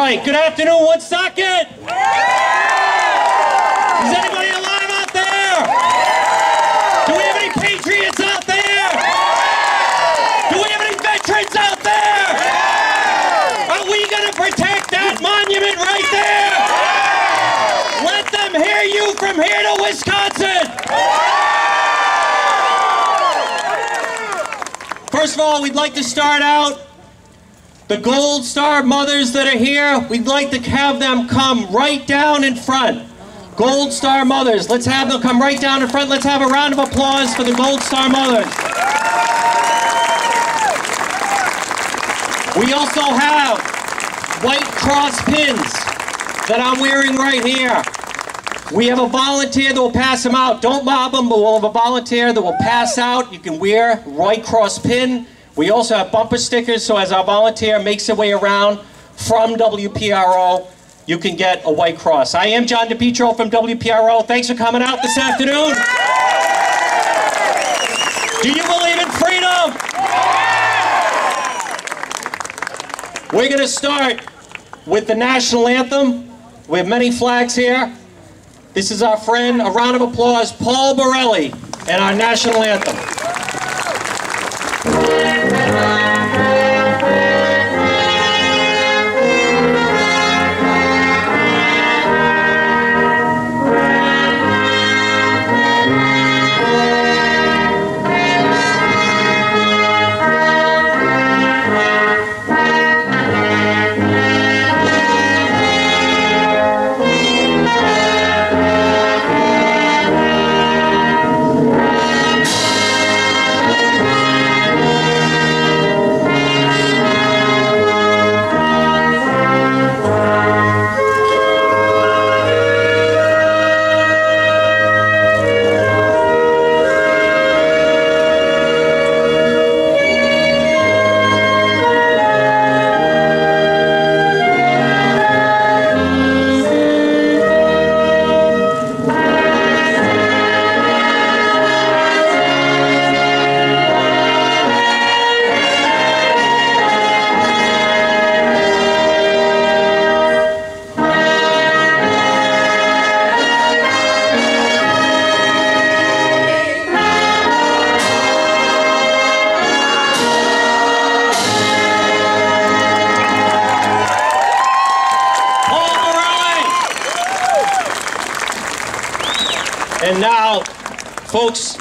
right. Good afternoon, Woonsocket. Is anybody alive out there? Do we have any patriots out there? Do we have any veterans out there? Are we going to protect that monument right there? Let them hear you from here to Wisconsin. First of all, we'd like to start out, the Gold Star mothers that are here, we'd like to have them come right down in front. Gold Star mothers, let's have them come right down in front. Let's have a round of applause for the Gold Star mothers. We also have white cross pins that I'm wearing right here. We have a volunteer that will pass them out. Don't mob them, but we'll have a volunteer that will pass out. You can wear white cross pin. We also have bumper stickers, so as our volunteer makes their way around from WPRO, you can get a white cross. I am John DePetro from WPRO. Thanks for coming out this afternoon. Do you believe in freedom? We're going to start with the national anthem. We have many flags here. This is our friend, a round of applause, Paul Borelli, and our national anthem. And now, folks,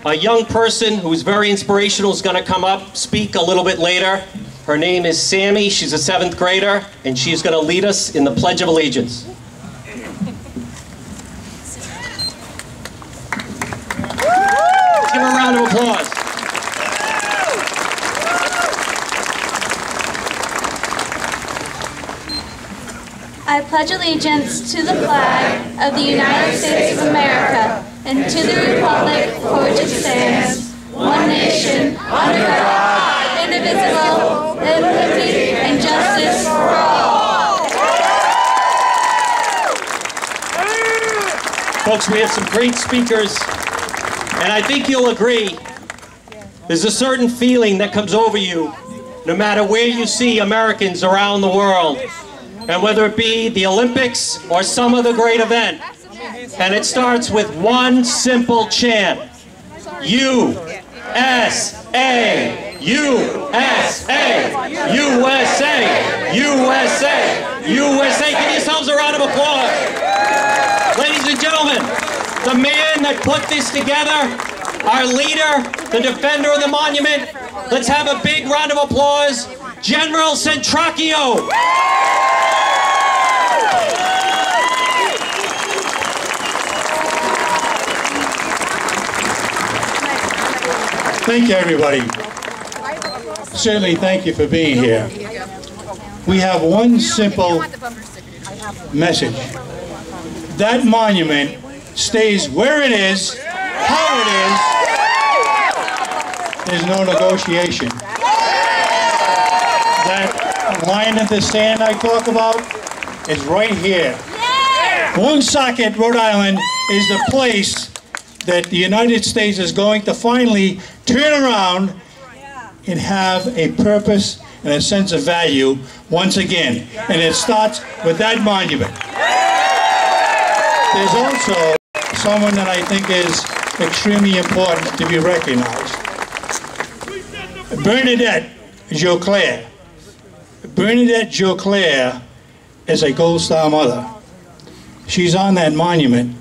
a young person who's very inspirational is going to come up, speak a little bit later. Her name is Samy. She's a 7th grader, and she's going to lead us in the Pledge of Allegiance. Let's give her a round of applause. I pledge allegiance to the flag of the United States of America and to the republic for which it stands, one nation, under God, indivisible, with liberty and justice for all. Folks, we have some great speakers, and I think you'll agree, there's a certain feeling that comes over you no matter where you see Americans around the world. And whether it be the Olympics or some other great event. And it starts with one simple chant. USA, USA, USA, USA, USA. Give yourselves a round of applause. Ladies and gentlemen, the man that put this together, our leader, the defender of the monument, let's have a big round of applause, General SRAO. Thank you, everybody. Certainly, thank you for being here. We have one simple message. That monument stays where it is, how it is. There's no negotiation. That line in the sand I talk about is right here. Woonsocket, Rhode Island is the place that the United States is going to finally turn around and have a purpose and a sense of value once again. And it starts with that monument. There's also someone that I think is extremely important to be recognized. Bernadette Jolicoeur. Bernadette Jolicoeur is a Gold Star mother. She's on that monument.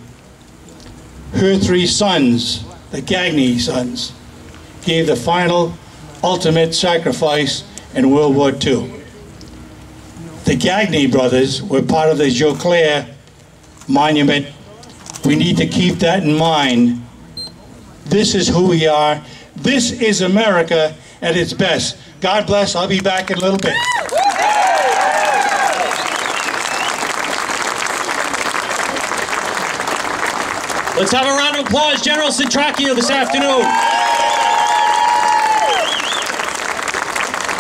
Her 3 sons, the Gagné sons, gave the final, ultimate sacrifice in World War II. The Gagné brothers were part of the Jolicoeur monument. We need to keep that in mind. This is who we are. This is America at its best. God bless. I'll be back in a little bit. Let's have a round of applause, General SRAO this afternoon.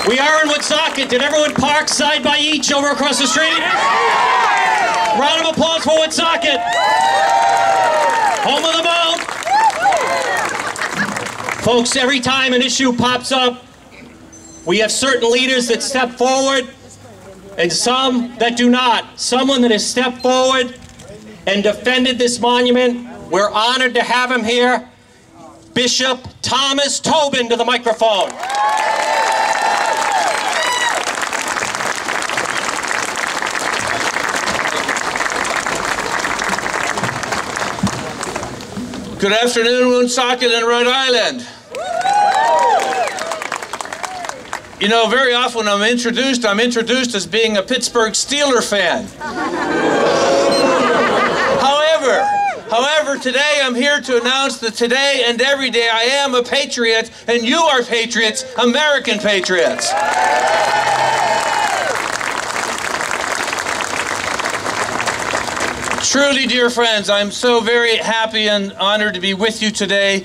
We are in Woonsocket. Did everyone park side by each over across the street? Round of applause for Woonsocket. Home of the Mount. Folks, every time an issue pops up, we have certain leaders that step forward and some that do not. Someone that has stepped forward and defended this monument. We're honored to have him here. Bishop Thomas Tobin to the microphone. Good afternoon, Woonsocket and Rhode Island. You know, very often when I'm introduced as being a Pittsburgh Steelers fan. However, today I'm here to announce that today and every day I am a patriot, and you are patriots, American patriots. Truly, dear friends, I'm so very happy and honored to be with you today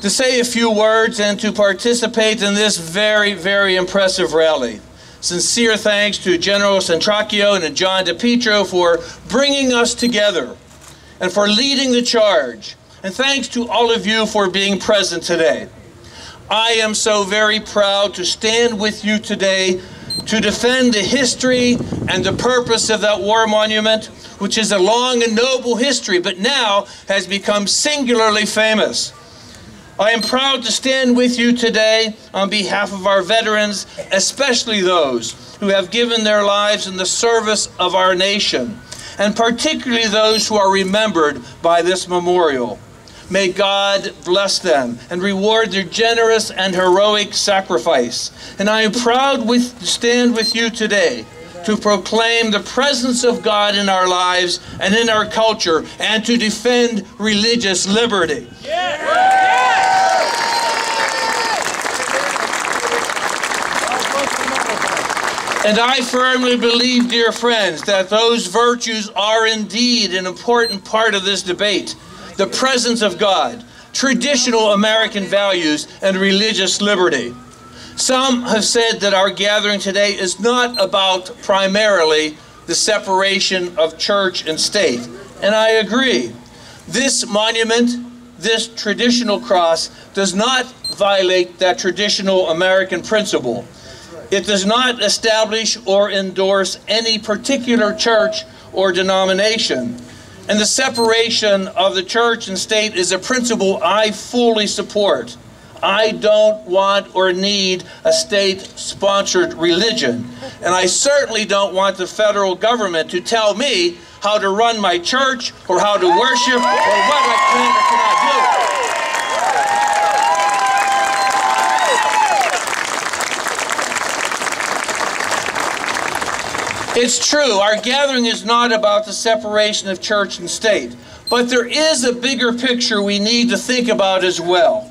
to say a few words and to participate in this very, very impressive rally. Sincere thanks to General SRAO and John DePetro for bringing us together and for leading the charge. And thanks to all of you for being present today. I am so very proud to stand with you today to defend the history and the purpose of that war monument, which is a long and noble history, but now has become singularly famous. I am proud to stand with you today on behalf of our veterans, especially those who have given their lives in the service of our nation, and particularly those who are remembered by this memorial. May God bless them and reward their generous and heroic sacrifice. And I am proud to stand with you today to proclaim the presence of God in our lives and in our culture, and to defend religious liberty. And I firmly believe, dear friends, that those virtues are indeed an important part of this debate. The presence of God, traditional American values, and religious liberty. Some have said that our gathering today is not about primarily the separation of church and state, and I agree. This monument, this traditional cross, does not violate that traditional American principle. It does not establish or endorse any particular church or denomination. And the separation of the church and state is a principle I fully support. I don't want or need a state-sponsored religion. And I certainly don't want the federal government to tell me how to run my church or how to worship or what I can or cannot do. It's true, our gathering is not about the separation of church and state, but there is a bigger picture we need to think about as well.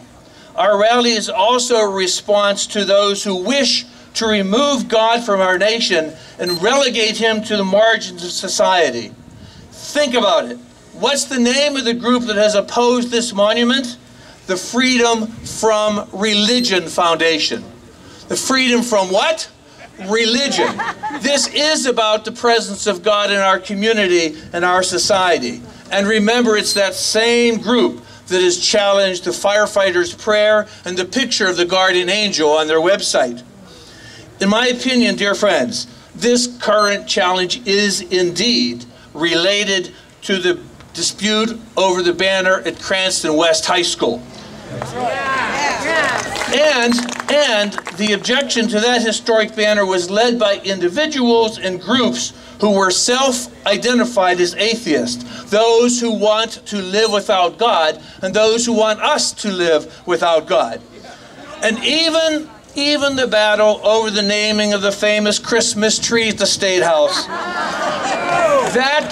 Our rally is also a response to those who wish to remove God from our nation and relegate him to the margins of society. Think about it. What's the name of the group that has opposed this monument? The Freedom from Religion Foundation. The freedom from what? Religion. This is about the presence of God in our community and our society. And remember, it's that same group that has challenged the firefighter's prayer and the picture of the guardian angel on their website. In my opinion, dear friends, this current challenge is indeed related to the dispute over the banner at Cranston West High School. And the objection to that historic banner was led by individuals and groups who were self-identified as atheists, those who want to live without God and those who want us to live without God. And even the battle over the naming of the famous Christmas tree at the State House, that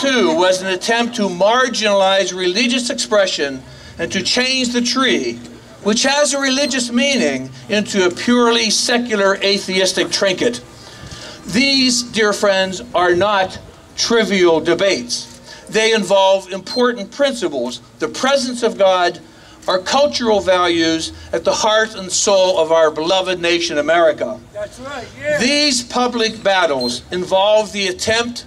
too was an attempt to marginalize religious expression and to change the tree, which has a religious meaning, into a purely secular atheistic trinket. These, dear friends, are not trivial debates. They involve important principles, the presence of God, our cultural values at the heart and soul of our beloved nation, America. That's right, yeah. These public battles involve the attempt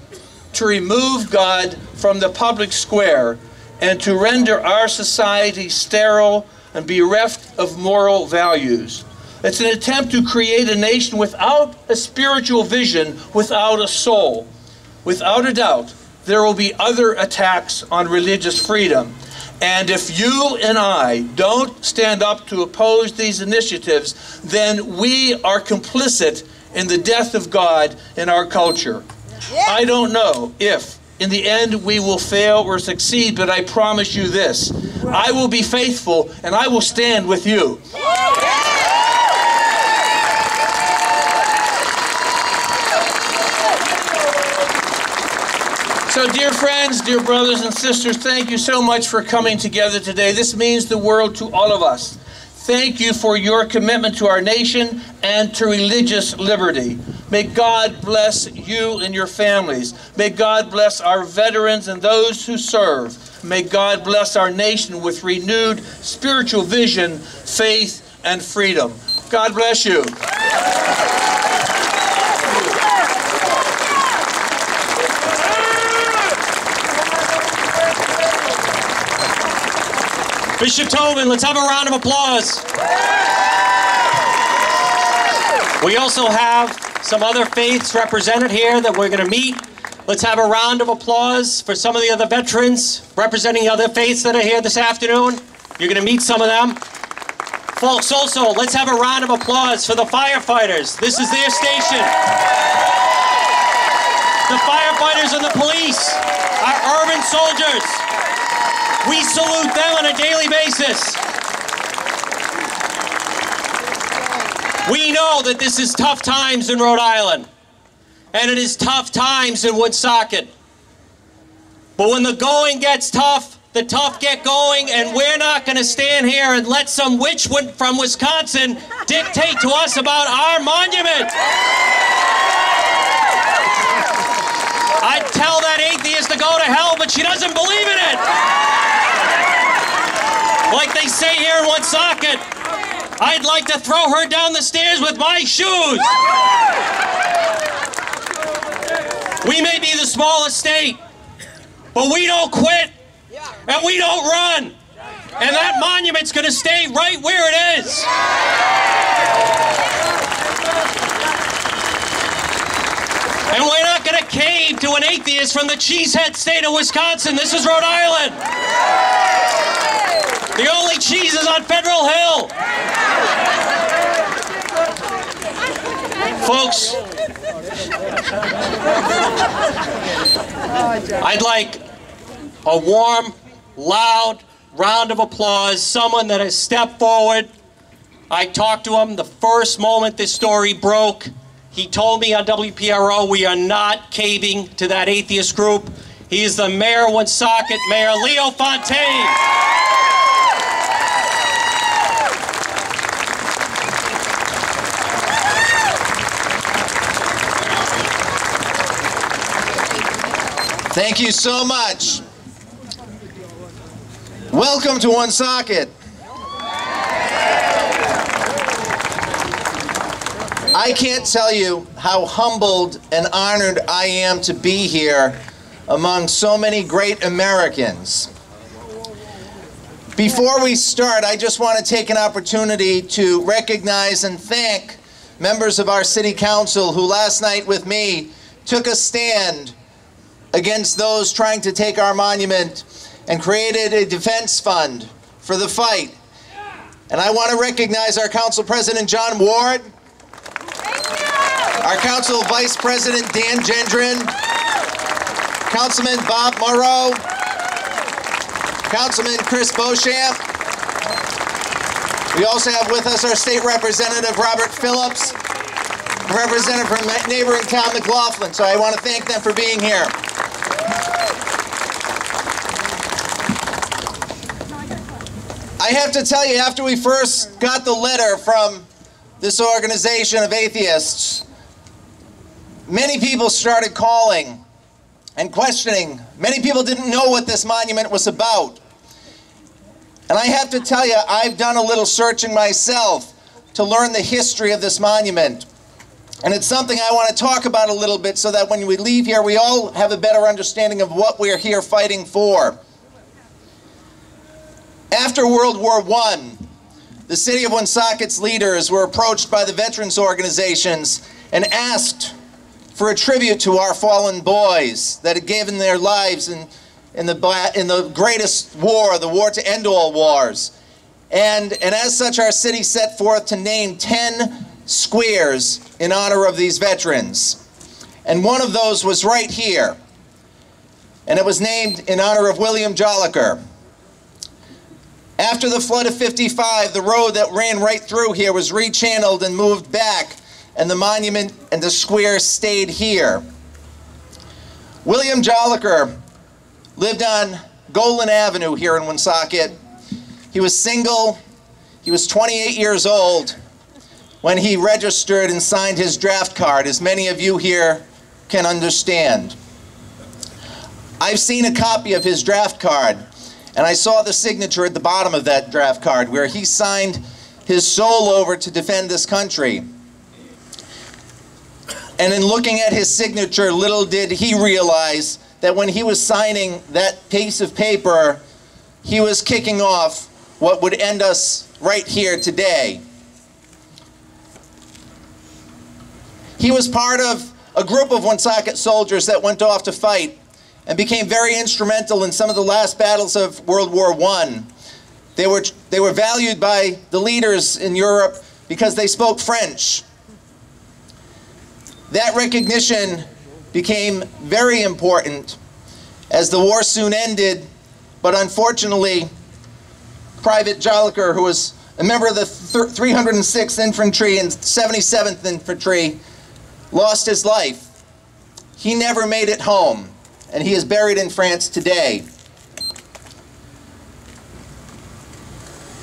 to remove God from the public square and to render our society sterile and bereft of moral values. It's an attempt to create a nation without a spiritual vision, without a soul. Without a doubt, there will be other attacks on religious freedom. And if you and I don't stand up to oppose these initiatives, then we are complicit in the death of God in our culture. Yeah. I don't know if, in the end, we will fail or succeed, but I promise you this. I will be faithful, and I will stand with you. So, dear friends, dear brothers and sisters, thank you so much for coming together today. This means the world to all of us. Thank you for your commitment to our nation and to religious liberty. May God bless you and your families. May God bless our veterans and those who serve. May God bless our nation with renewed spiritual vision, faith, and freedom. God bless you. Bishop Tobin, let's have a round of applause. We also have some other faiths represented here that we're going to meet. Let's have a round of applause for some of the other veterans representing other faiths that are here this afternoon. You're going to meet some of them. Folks, also, let's have a round of applause for the firefighters. This is their station. The firefighters and the police, our urban soldiers. We salute them on a daily basis. We know that this is tough times in Rhode Island, and it is tough times in Woonsocket. But when the going gets tough, the tough get going, and we're not going to stand here and let some witch from Wisconsin dictate to us about our monument. I'd tell that atheist to go to hell, but she doesn't believe in it. Like they say here in Woonsocket, I'd like to throw her down the stairs with my shoes. We may be the smallest state, but we don't quit, and we don't run. And that monument's going to stay right where it is. And we're not going to cave to an atheist from the cheesehead state of Wisconsin. This is Rhode Island. The only cheese is on Federal Hill. Folks, I'd like a warm, loud round of applause. Someone that has stepped forward. I talked to him the first moment this story broke. He told me on WPRO we are not caving to that atheist group. He is the mayor of Woonsocket, Mayor Leo Fontaine. Thank you so much. Welcome to Woonsocket. I can't tell you how humbled and honored I am to be here among so many great Americans. Before we start, I just want to take an opportunity to recognize and thank members of our city council who last night with me took a stand against those trying to take our monument and created a defense fund for the fight. And I want to recognize our council president, John Ward, our council vice president, Dan Gendron, Councilman Bob Morrow, Councilman Chris Beauchamp. We also have with us our state representative, Robert Phillips, a representative from neighboring town, McLaughlin. So I want to thank them for being here. I have to tell you, after we first got the letter from this organization of atheists, many people started calling and questioning. Many people didn't know what this monument was about. And I have to tell you, I've done a little searching myself to learn the history of this monument. And it's something I want to talk about a little bit so that when we leave here, we all have a better understanding of what we're here fighting for. After World War I, the city of Woonsocket's leaders were approached by the veterans organizations and asked for a tribute to our fallen boys that had given their lives in the greatest war, the war to end all wars. And as such, our city set forth to name 10 squares in honor of these veterans. And one of those was right here. And it was named in honor of William Jolicoeur. After the flood of '55, the road that ran right through here was rechanneled and moved back, and the monument and the square stayed here. William Jolicoeur lived on Golden Avenue here in Woonsocket. He was single. He was 28 years old when he registered and signed his draft card, as many of you here can understand. I've seen a copy of his draft card, and I saw the signature at the bottom of that draft card where he signed his soul over to defend this country. And in looking at his signature, little did he realize that when he was signing that piece of paper, he was kicking off what would end us right here today. He was part of a group of Woonsocket soldiers that went off to fight and became very instrumental in some of the last battles of World War I. They were valued by the leaders in Europe because they spoke French. That recognition became very important as the war soon ended, but unfortunately, Private Jolicoeur, who was a member of the 306th Infantry and 77th Infantry, lost his life. He never made it home, and he is buried in France today.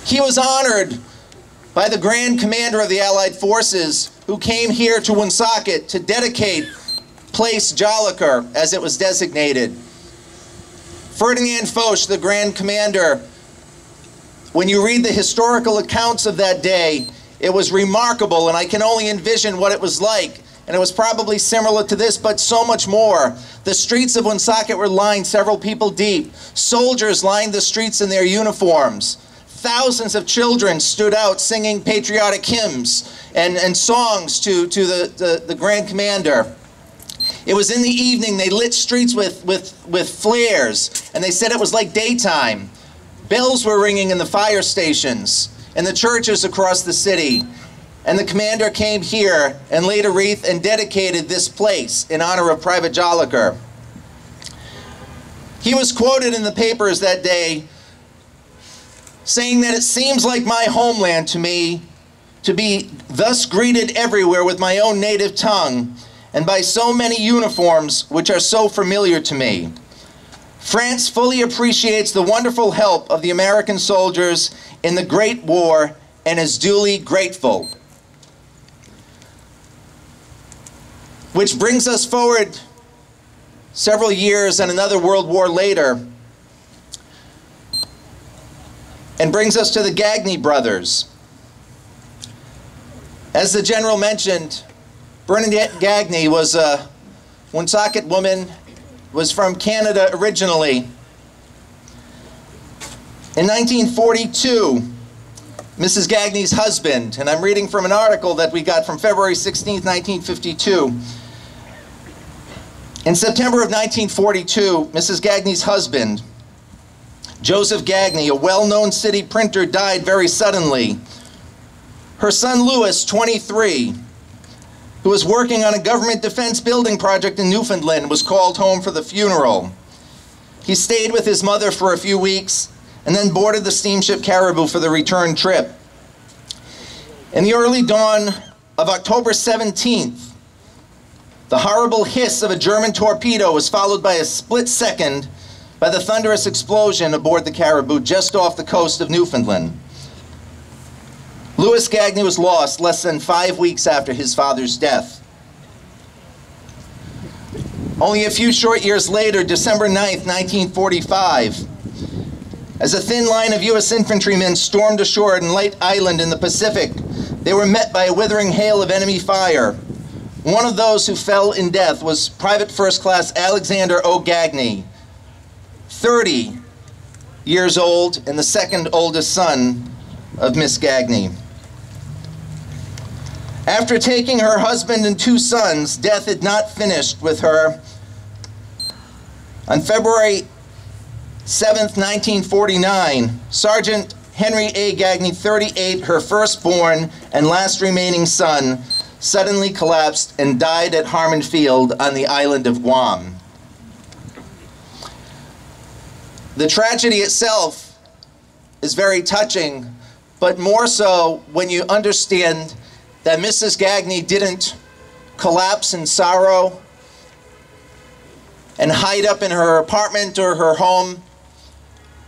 He was honored by the Grand Commander of the Allied Forces, who came here to Woonsocket to dedicate Place Jolicoeur, as it was designated. Ferdinand Foch, the Grand Commander, when you read the historical accounts of that day, it was remarkable, and I can only envision what it was like. And it was probably similar to this, but so much more. The streets of Woonsocket were lined several people deep. Soldiers lined the streets in their uniforms. Thousands of children stood out singing patriotic hymns and songs to the Grand Commander. It was in the evening. They lit streets with flares, and they said it was like daytime. Bells were ringing in the fire stations and the churches across the city. And the commander came here and laid a wreath and dedicated this place in honor of Private Jolicoeur. He was quoted in the papers that day saying that it seems like my homeland to me to be thus greeted everywhere with my own native tongue and by so many uniforms which are so familiar to me. France fully appreciates the wonderful help of the American soldiers in the Great War and is duly grateful. Which brings us forward several years and another World War later, and brings us to the Gagné brothers. As the general mentioned, Bernadette Gagné was a Woonsocket woman, was from Canada originally. In 1942, Mrs. Gagné's husband, and I'm reading from an article that we got from February 16, 1952. In September of 1942, Mrs. Gagné's husband, Joseph Gagné, a well-known city printer, died very suddenly. Her son Louis, 23, who was working on a government defense building project in Newfoundland, was called home for the funeral. He stayed with his mother for a few weeks and then boarded the steamship Caribou for the return trip. In the early dawn of October 17th, the horrible hiss of a German torpedo was followed by a split second by the thunderous explosion aboard the Caribou just off the coast of Newfoundland. Louis Gagné was lost less than 5 weeks after his father's death. Only a few short years later, December 9th, 1945, as a thin line of U.S. infantrymen stormed ashore in Light Island in the Pacific, they were met by a withering hail of enemy fire. One of those who fell in death was Private First Class Alexander O. Gagné, 30 years old and the second oldest son of Miss Gagné. After taking her husband and 2 sons, death had not finished with her. On February 7th, 1949, Sergeant Henry A. Gagné, 38, her firstborn and last remaining son, suddenly collapsed and died at Harmon Field on the island of Guam. The tragedy itself is very touching, but more so when you understand that Mrs. Gagné didn't collapse in sorrow and hide up in her apartment or her home.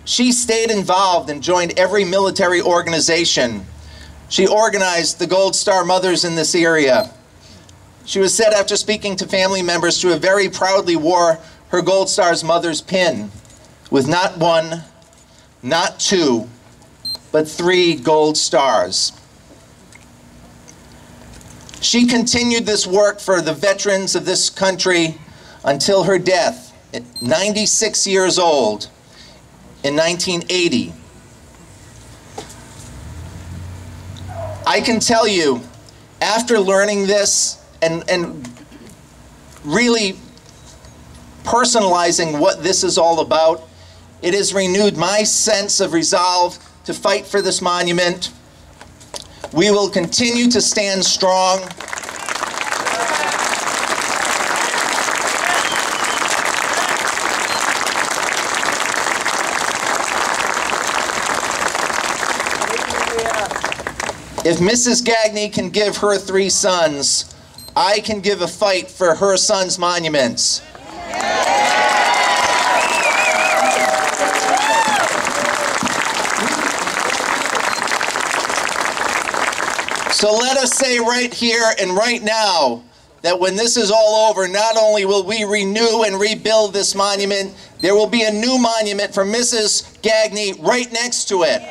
She stayed involved and joined every military organization. She organized the Gold Star Mothers in this area. She was said, after speaking to family members, to have very proudly wore her Gold Star's mother's pin with not 1, not 2, but 3 gold stars. She continued this work for the veterans of this country until her death at 96 years old in 1980. I can tell you, after learning this and really personalizing what this is all about, it has renewed my sense of resolve to fight for this monument. We will continue to stand strong. If Mrs. Gagné can give her 3 sons, I can give a fight for her sons' monuments. So let us say right here and right now that when this is all over, not only will we renew and rebuild this monument, there will be a new monument for Mrs. Gagné right next to it.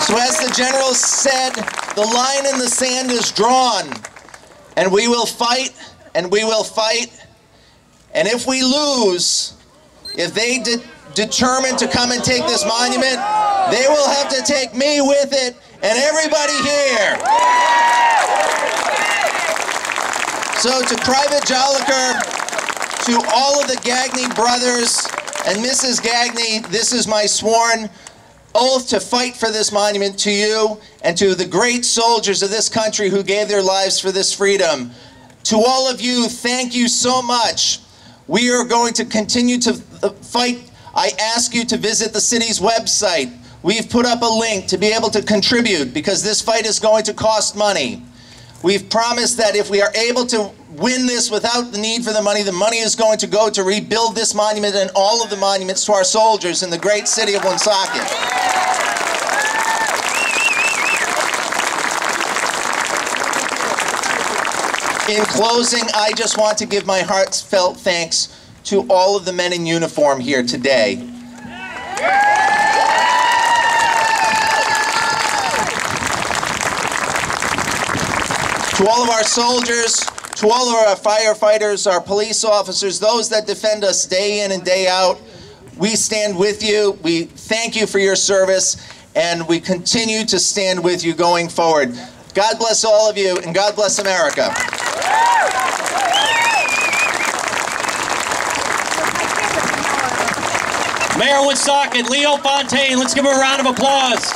So as the general said, the line in the sand is drawn, and we will fight, and we will fight, and if we lose, if they determined to come and take this monument, they will have to take me with it and everybody here. So to Private Jolicoeur, to all of the Gagné brothers and Mrs. Gagné, this is my sworn oath to fight for this monument to you and to the great soldiers of this country who gave their lives for this freedom. To all of you, thank you so much. We are going to continue to fight. I ask you to visit the city's website. We've put up a link to be able to contribute because this fight is going to cost money. We've promised that if we are able to win this without the need for the money is going to go to rebuild this monument and all of the monuments to our soldiers in the great city of Woonsocket. In closing, I just want to give my heartfelt thanks to all of the men in uniform here today. To all of our soldiers, to all of our firefighters, our police officers, those that defend us day in and day out, We stand with you. We thank you for your service, and we continue to stand with you going forward. God bless all of you, and God bless America. Mayor Woonsocket, Leo Fontaine, let's give him a round of applause.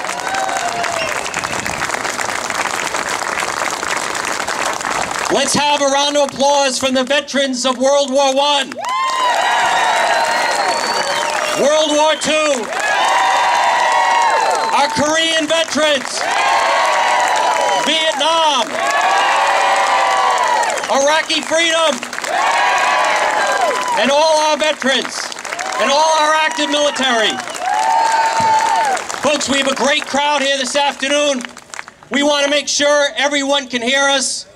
Let's have a round of applause from the veterans of World War I, World War II, our Korean veterans, Vietnam, Iraqi freedom, and all our veterans, and all our active military. Folks, we have a great crowd here this afternoon. We want to make sure everyone can hear us.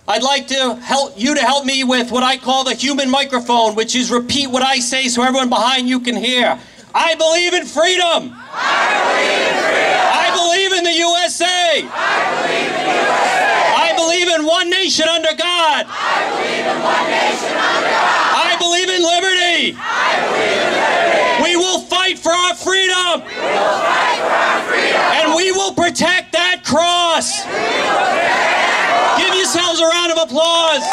I'd like to help me with what I call the human microphone, which is repeat what I say so everyone behind you can hear. I believe in freedom. I believe in freedom. I believe in the USA. I believe in the USA. I believe in one nation under God. I believe in one nation under God. I believe in liberty. I believe in liberty. We will fight for our freedom. We will fight for our freedom. And we will protect that cross. We will protect that cross. Give yourselves a round of applause.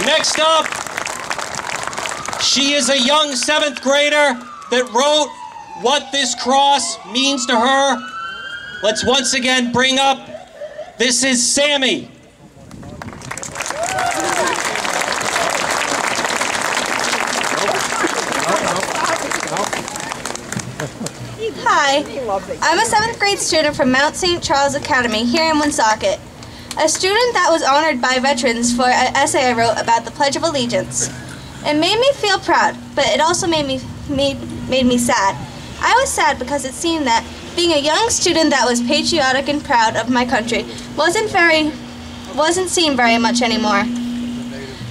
Next up, she is a young 7th grader that wrote what this cross means to her. Let's once again bring up, this is Samy. Hi, I'm a 7th grade student from Mount St. Charles Academy here in Woonsocket. A student that was honored by veterans for an essay I wrote about the Pledge of Allegiance. It made me feel proud, but it also made me sad. I was sad because it seemed that being a young student that was patriotic and proud of my country wasn't seen very much anymore.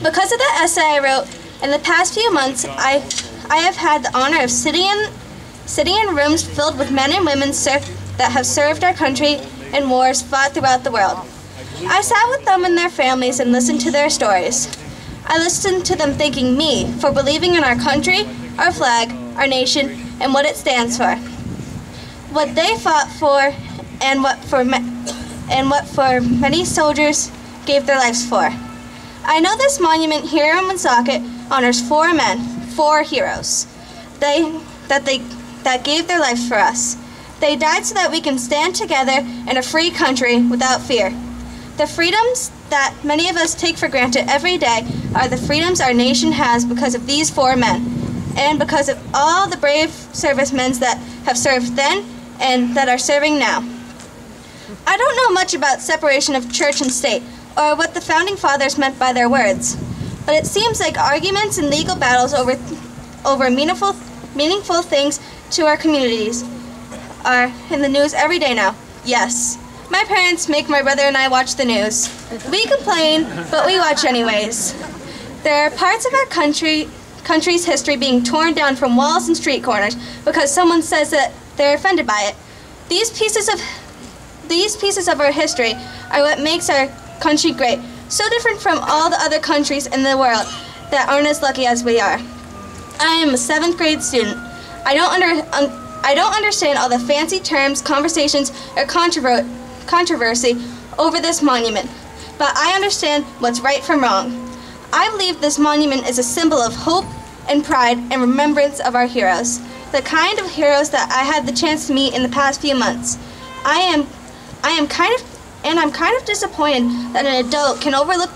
Because of the essay I wrote, in the past few months, I have had the honor of sitting in rooms filled with men and women that have served our country in wars fought throughout the world. I sat with them and their families and listened to their stories. I listened to them thanking me for believing in our country, our flag, our nation, and what it stands for. What they fought for, and what for many soldiers gave their lives for. I know this monument here in Woonsocket honors 4 men, 4 heroes. That gave their lives for us. They died so that we can stand together in a free country without fear. The freedoms that many of us take for granted every day are the freedoms our nation has because of these 4 men, and because of all the brave servicemen that have served then and that are serving now. I don't know much about separation of church and state, or what the Founding Fathers meant by their words, but it seems like arguments and legal battles over meaningful things to our communities are in the news every day now. Yes, my parents make my brother and I watch the news. We complain, but we watch anyways. There are parts of our country's history being torn down from walls and street corners because someone says that they're offended by it. These pieces of our history are what makes our country great, so different from all the other countries in the world that aren't as lucky as we are. I am a 7th grade student. I don't understand all the fancy terms, conversations, or controversy over this monument, but I understand what's right from wrong. I believe this monument is a symbol of hope and pride and remembrance of our heroes, the kind of heroes that I had the chance to meet in the past few months. I'm kind of disappointed that an adult can overlook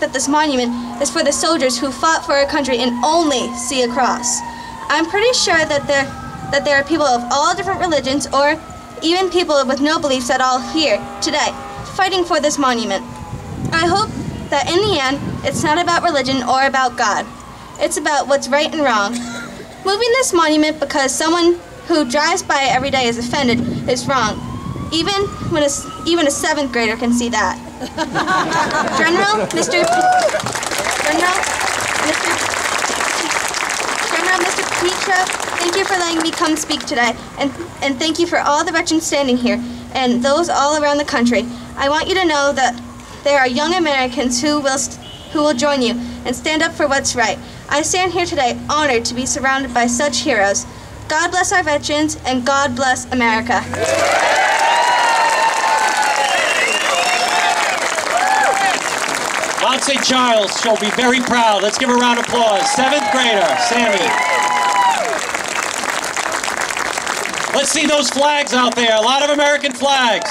that this monument is for the soldiers who fought for our country and only see a cross. I'm pretty sure that there are people of all different religions, or even people with no beliefs at all here today, fighting for this monument. I hope that in the end, it's not about religion or about God. It's about what's right and wrong. Moving this monument because someone who drives by it every day is offended is wrong. Even a 7th grader can see that. General DePetro, thank you for letting me come speak today, and thank you for all the veterans standing here and those all around the country. I want you to know that there are young Americans who will join you and stand up for what's right. I stand here today honored to be surrounded by such heroes. God bless our veterans, and God bless America. Mount St. Charles shall be very proud. Let's give a round of applause. 7th grader, Samy. Let's see those flags out there. A lot of American flags.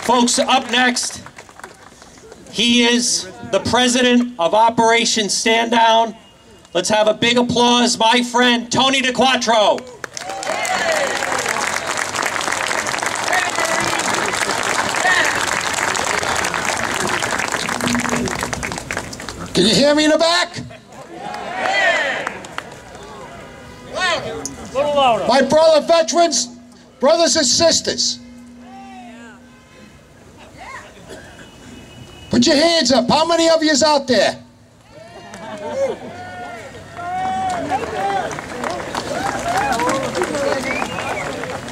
Folks, up next, he is the president of Operation Stand Down. Let's have a big applause, my friend, Tony DePetro. Can you hear me in the back? My brother veterans, brothers and sisters. Put your hands up. How many of you is out there?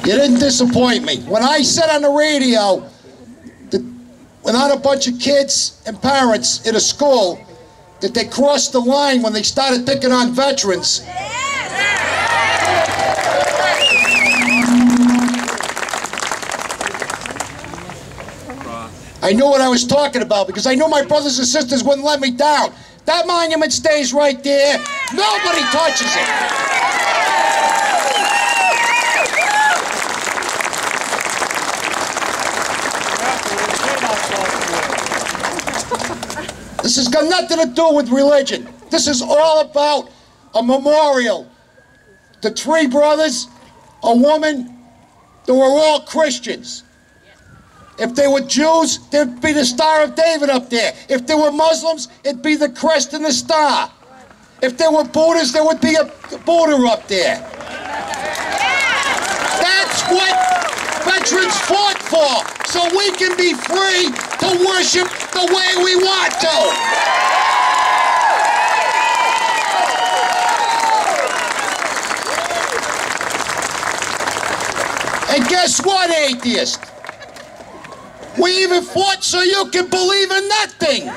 You didn't disappoint me. When I said on the radio that when I had a bunch of kids and parents in a school that they crossed the line when they started picking on veterans. I knew what I was talking about because I knew my brothers and sisters wouldn't let me down. That monument stays right there. Nobody touches it. This has got nothing to do with religion. This is all about a memorial. The three brothers, a woman, they were all Christians. If they were Jews, there'd be the Star of David up there. If they were Muslims, it'd be the crest and the star. If they were Buddhists, there would be a Buddha up there. That's what veterans fought for, so we can be free to worship the way we want to. And guess what, atheist? We even fought so you can believe in nothing.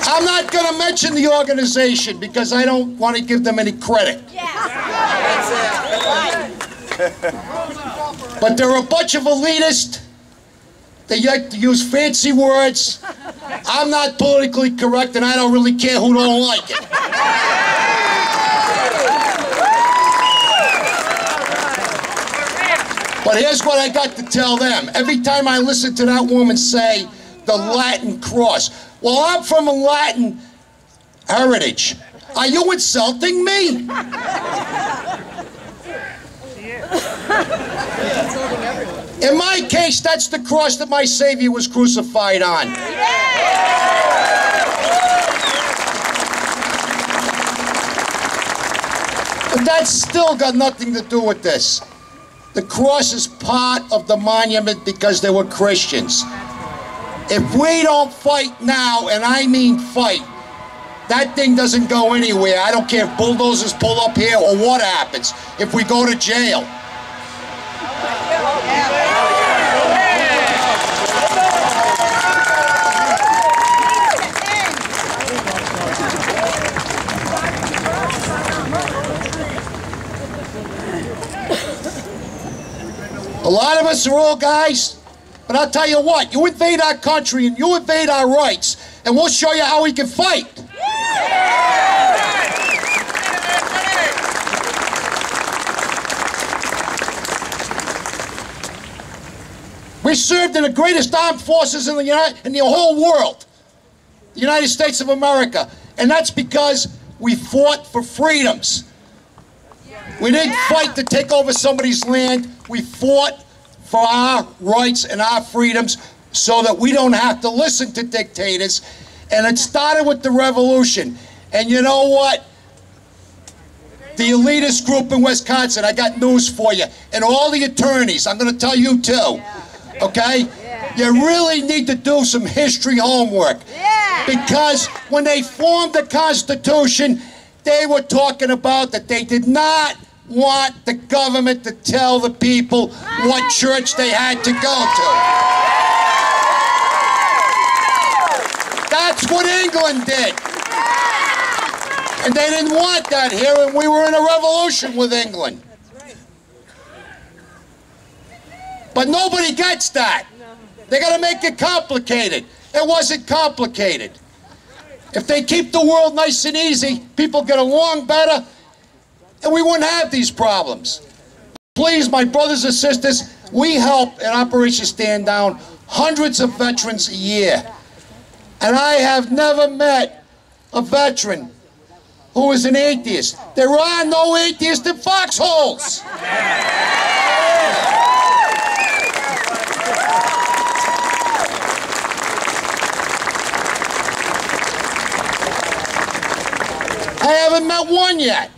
I'm not going to mention the organization because I don't want to give them any credit. But they're a bunch of elitists. They like to use fancy words. I'm not politically correct, and I don't really care who don't like it. But here's what I got to tell them. Every time I listen to that woman say the Latin cross, well, I'm from a Latin heritage. Are you insulting me? In my case, that's the cross that my Savior was crucified on. But that's still got nothing to do with this. The cross is part of the monument because they were Christians. If we don't fight now, and I mean fight, that thing doesn't go anywhere. I don't care if bulldozers pull up here or what happens, if we go to jail. A lot of us are old guys, but I'll tell you what, you invade our country and you invade our rights, and we'll show you how we can fight. We served in the greatest armed forces in the whole world, the United States of America, and that's because we fought for freedoms. We didn't fight to take over somebody's land. We fought for our rights and our freedoms so that we don't have to listen to dictators. And it started with the revolution. And you know what? The elitist group in Wisconsin, I got news for you. And all the attorneys, I'm going to tell you too. Okay? You really need to do some history homework. Because when they formed the Constitution, they were talking about that they did not want the government to tell the people what church they had to go to. That's what England did. And they didn't want that here, and we were in a revolution with England. But nobody gets that. They got to make it complicated. It wasn't complicated. If they keep the world nice and easy, people get along better, and we wouldn't have these problems. Please, my brothers and sisters, we help in Operation Stand Down hundreds of veterans a year. And I have never met a veteran who is an atheist. There are no atheists in foxholes. I haven't met one yet.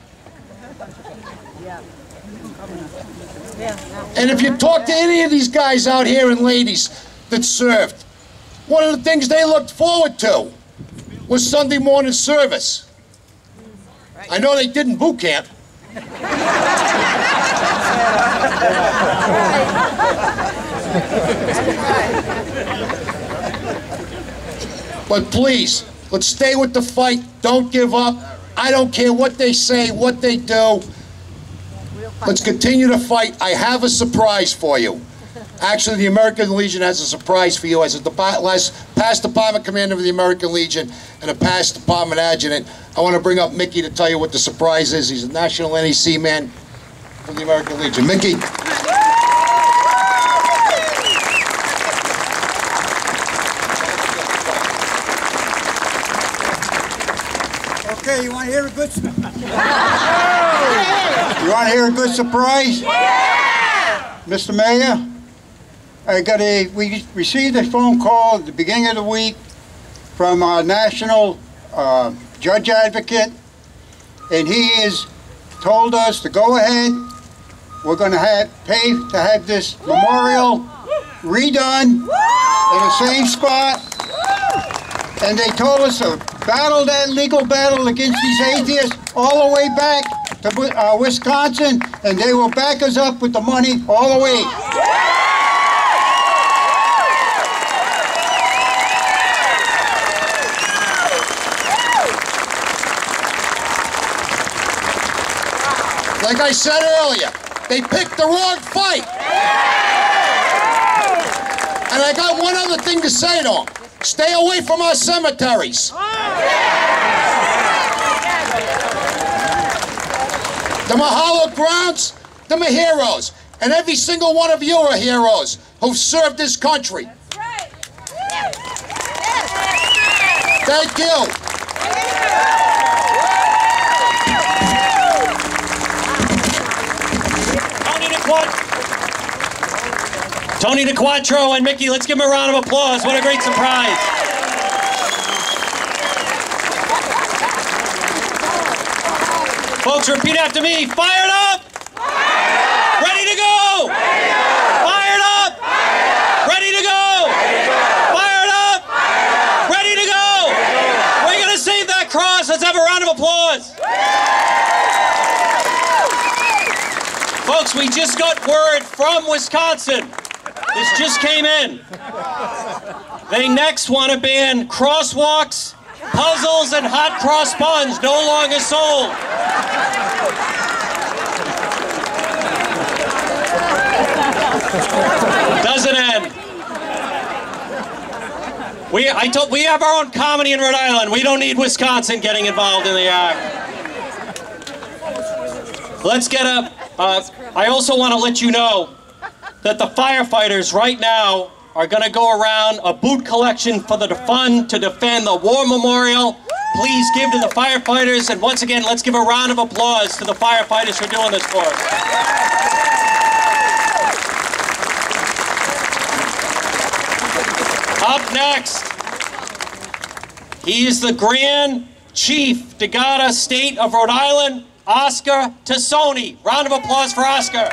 And if you talk to any of these guys out here and ladies that served, one of the things they looked forward to was Sunday morning service. I know they did in boot camp. But please, let's stay with the fight. Don't give up. I don't care what they say, what they do. Let's continue to fight. I have a surprise for you. Actually, the American Legion has a surprise for you as a past department commander of the American Legion and a past department adjutant. I want to bring up Mickey to tell you what the surprise is. He's a National NEC man from the American Legion. Mickey. Okay, you want to hear a good You want to hear a good surprise? Yeah! Mr. Mayor, we received a phone call at the beginning of the week from our national judge advocate, and he has told us to go ahead. We're going to pay to have this memorial redone in the same spot. And they told us to battle that legal battle against these atheists all the way back to Wisconsin, and they will back us up with the money all the way. Like I said earlier, they picked the wrong fight. And I got one other thing to say to them. Stay away from our cemeteries. Them are hallowed grounds, them are heroes. And every single one of you are heroes who've served this country. Thank you. Tony DePetro and Mickey, let's give them a round of applause. What a great surprise. Folks, repeat after me. Fired up! Ready to go! Fired up! Ready to go! Fired up! Ready to go! We're going to save that cross. Let's have a round of applause. Folks, we just got word from Wisconsin. This just came in. They next want to ban crosswalks, puzzles, and hot cross buns. No longer sold. Doesn't end. We have our own comedy in Rhode Island. We don't need Wisconsin getting involved in the act. Let's get a... I also want to let you know that the firefighters right now are going to go around a boot collection for the fund to defend the war memorial. Please give to the firefighters, and once again, let's give a round of applause to the firefighters for doing this for us. Up next, he is the Grand Chief Degata State of Rhode Island, Oscar Tassoni. Round of applause for Oscar.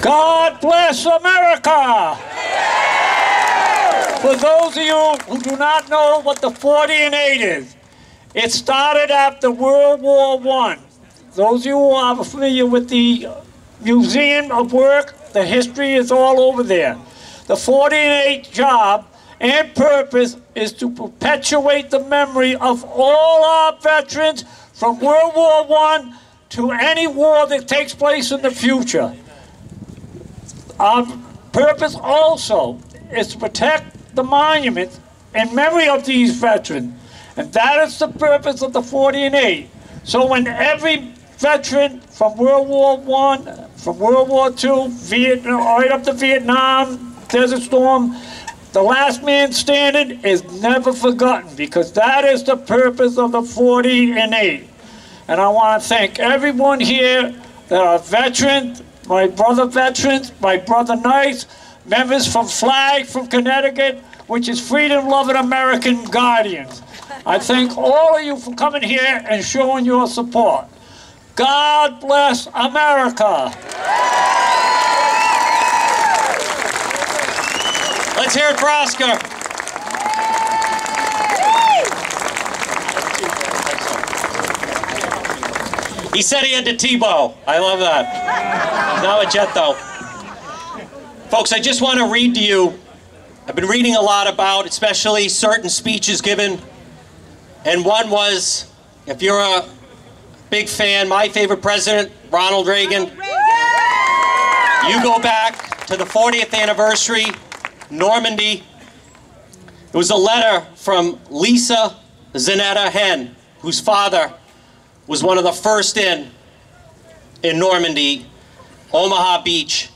God bless America! For those of you who do not know what the 40 and 8 is, it started after World War I. Those of you who are familiar with the Museum of Work, the history is all over there. The 40 and 8 job and purpose is to perpetuate the memory of all our veterans from World War I to any war that takes place in the future. Our purpose also is to protect the monuments in memory of these veterans. And that is the purpose of the 40 and 8. So when every veteran from World War I, from World War II, Vietnam, right up to Vietnam, Desert Storm, the last man standing is never forgotten, because that is the purpose of the 40 and 8. And I want to thank everyone here that are veterans, my brother veterans, my brother knights, members from FLAG from Connecticut, which is Freedom-Loving American Guardians. I thank all of you for coming here and showing your support. God bless America. Let's hear it for Oscar. He said he had to Tebow. I love that. Now a jet though. Folks, I just want to read to you. I've been reading a lot about, especially certain speeches given. And one was, if you're a big fan, my favorite president, Ronald Reagan. You go back to the 40th anniversary, Normandy. It was a letter from Lisa Zanetta Hen, whose father was one of the first in Normandy, Omaha Beach.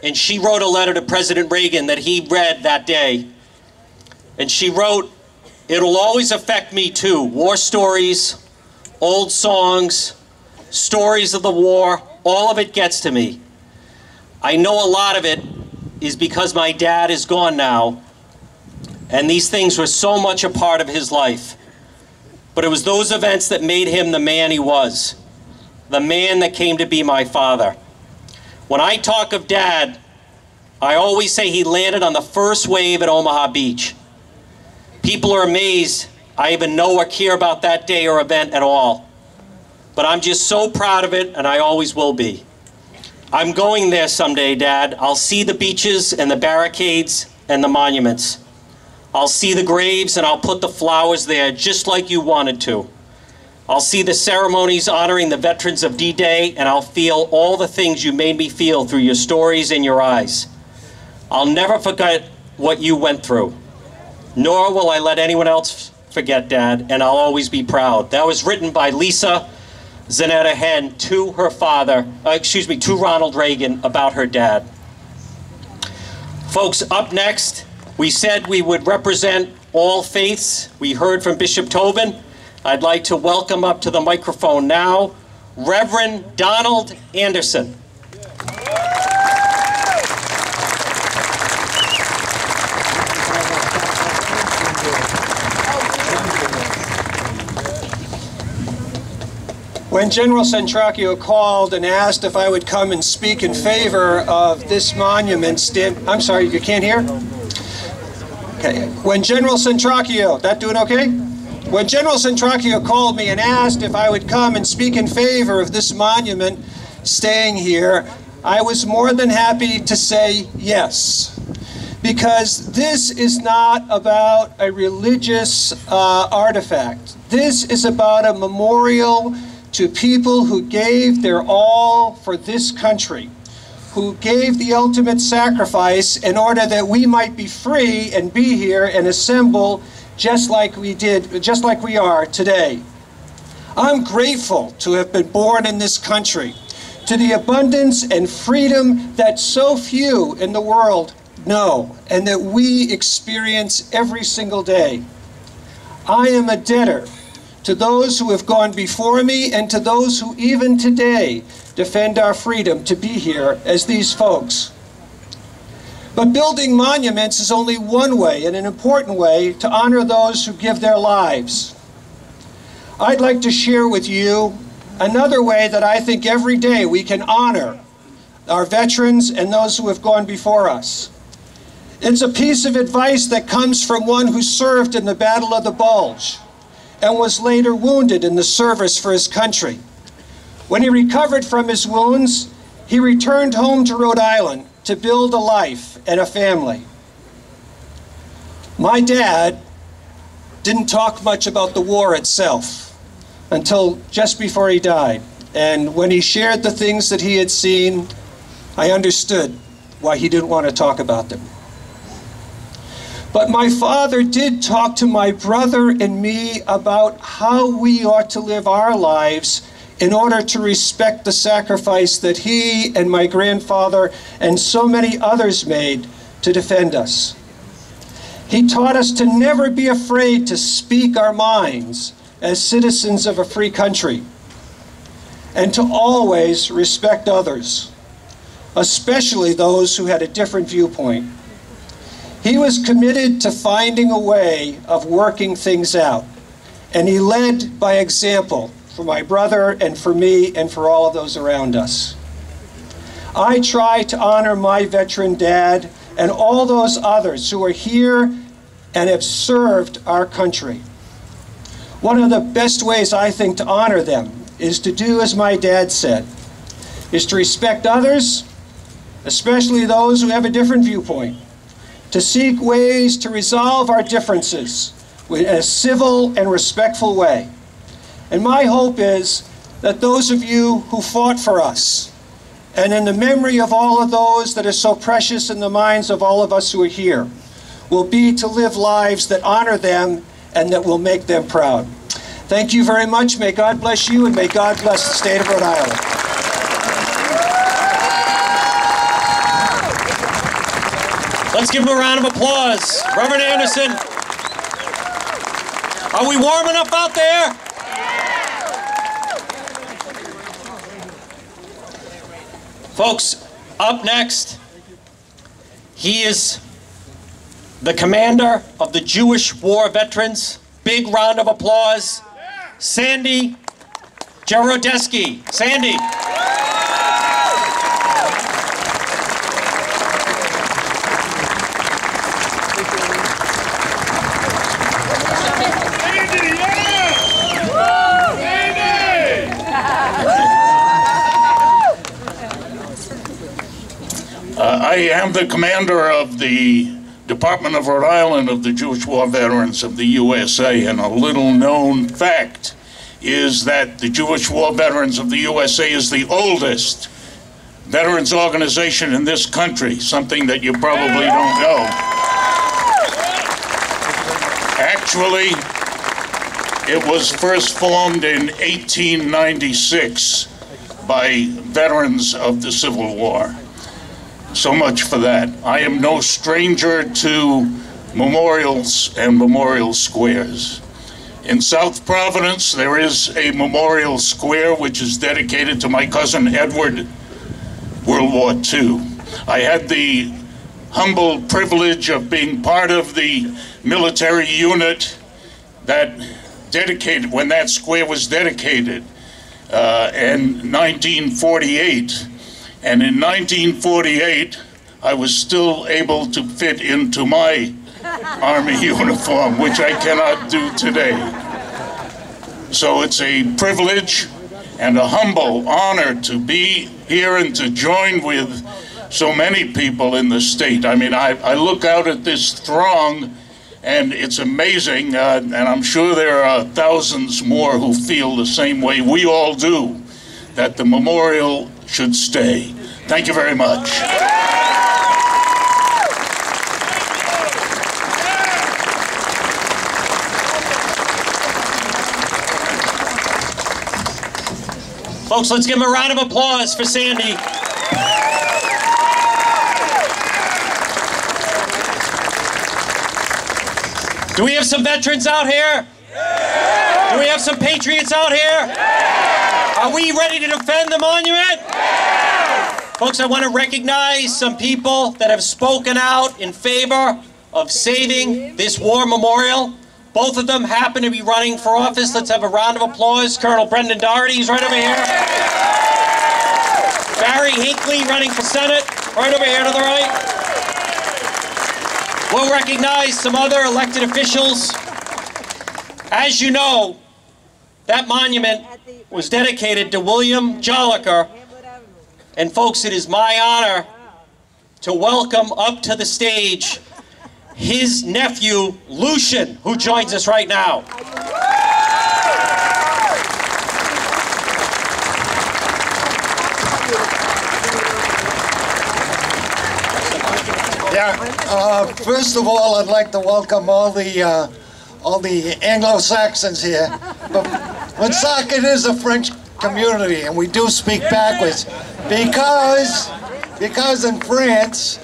And she wrote a letter to President Reagan that he read that day. And she wrote, "It'll always affect me too. War stories, old songs, stories of the war, all of it gets to me. I know a lot of it is because my dad is gone now, and these things were so much a part of his life. But it was those events that made him the man he was, the man that came to be my father. When I talk of Dad, I always say he landed on the first wave at Omaha Beach. People are amazed I even know or care about that day or event at all. But I'm just so proud of it, and I always will be. I'm going there someday, Dad. I'll see the beaches and the barricades and the monuments. I'll see the graves and I'll put the flowers there just like you wanted to. I'll see the ceremonies honoring the veterans of D-Day, and I'll feel all the things you made me feel through your stories and your eyes. I'll never forget what you went through, nor will I let anyone else forget, Dad, and I'll always be proud." That was written by Lisa Zanetta Hen to her father, to Ronald Reagan about her dad. Folks, up next, we said we would represent all faiths. We heard from Bishop Tobin. I'd like to welcome up to the microphone now, Reverend Donald Anderson. When General SRAO called and asked if I would come and speak in favor of this monument, I'm sorry, you can't hear? Okay. When General SRAO, that doing okay? When General SRAO called me and asked if I would come and speak in favor of this monument staying here, I was more than happy to say yes. Because this is not about a religious artifact. This is about a memorial to people who gave their all for this country, who gave the ultimate sacrifice in order that we might be free and be here and assemble just like we are today. I'm grateful to have been born in this country, to the abundance and freedom that so few in the world know and that we experience every single day. I am a debtor to those who have gone before me and to those who even today defend our freedom to be here as these folks. But building monuments is only one way, and an important way, to honor those who give their lives. I'd like to share with you another way that I think every day we can honor our veterans and those who have gone before us. It's a piece of advice that comes from one who served in the Battle of the Bulge and was later wounded in the service for his country. When he recovered from his wounds, he returned home to Rhode Island to build a life and a family. My dad didn't talk much about the war itself until just before he died. And when he shared the things that he had seen, I understood why he didn't want to talk about them. But my father did talk to my brother and me about how we ought to live our lives in order to respect the sacrifice that he and my grandfather and so many others made to defend us. He taught us to never be afraid to speak our minds as citizens of a free country, and to always respect others, especially those who had a different viewpoint. He was committed to finding a way of working things out, and he led by example for my brother and for me and for all of those around us. I try to honor my veteran dad and all those others who are here and have served our country. One of the best ways, I think, to honor them is to do as my dad said, is to respect others, especially those who have a different viewpoint, to seek ways to resolve our differences in a civil and respectful way. And my hope is that those of you who fought for us, and in the memory of all of those that are so precious in the minds of all of us who are here, will be to live lives that honor them and that will make them proud. Thank you very much. May God bless you, and may God bless the state of Rhode Island. Let's give him a round of applause. Reverend Anderson. Are we warm enough out there? Folks, up next, he is the commander of the Jewish war veterans. Big round of applause. Sandy Jarodeski. Sandy. I am the commander of the Department of Rhode Island of the Jewish War Veterans of the USA, and a little known fact is that the Jewish War Veterans of the USA is the oldest veterans organization in this country, something that you probably don't know. Actually, it was first formed in 1896 by veterans of the Civil War. So much for that. I am no stranger to memorials and memorial squares. In South Providence, there is a memorial square which is dedicated to my cousin Edward, World War II. I had the humble privilege of being part of the military unit that dedicated, when that square was dedicated in 1948. And in 1948, I was still able to fit into my Army uniform, which I cannot do today. So it's a privilege and a humble honor to be here and to join with so many people in the state. I mean, I look out at this throng, and it's amazing, and I'm sure there are thousands more who feel the same way we all do, that the memorial should stay. Thank you very much. Folks, let's give him a round of applause for Sandy. Do we have some veterans out here? Do we have some patriots out here? Are we ready to defend the monument? Folks, I want to recognize some people that have spoken out in favor of saving this war memorial. Both of them happen to be running for office. Let's have a round of applause. Colonel Brendan Doherty, he's right over here. Barry Hinckley running for Senate, right over here to the right. We'll recognize some other elected officials. As you know, that monument was dedicated to William Jolicoeur. And folks, it is my honor to welcome up to the stage his nephew, Lucian, who joins us right now. First of all, I'd like to welcome all the Anglo-Saxons here. But Woonsocket is a French community, and we do speak backwards because in France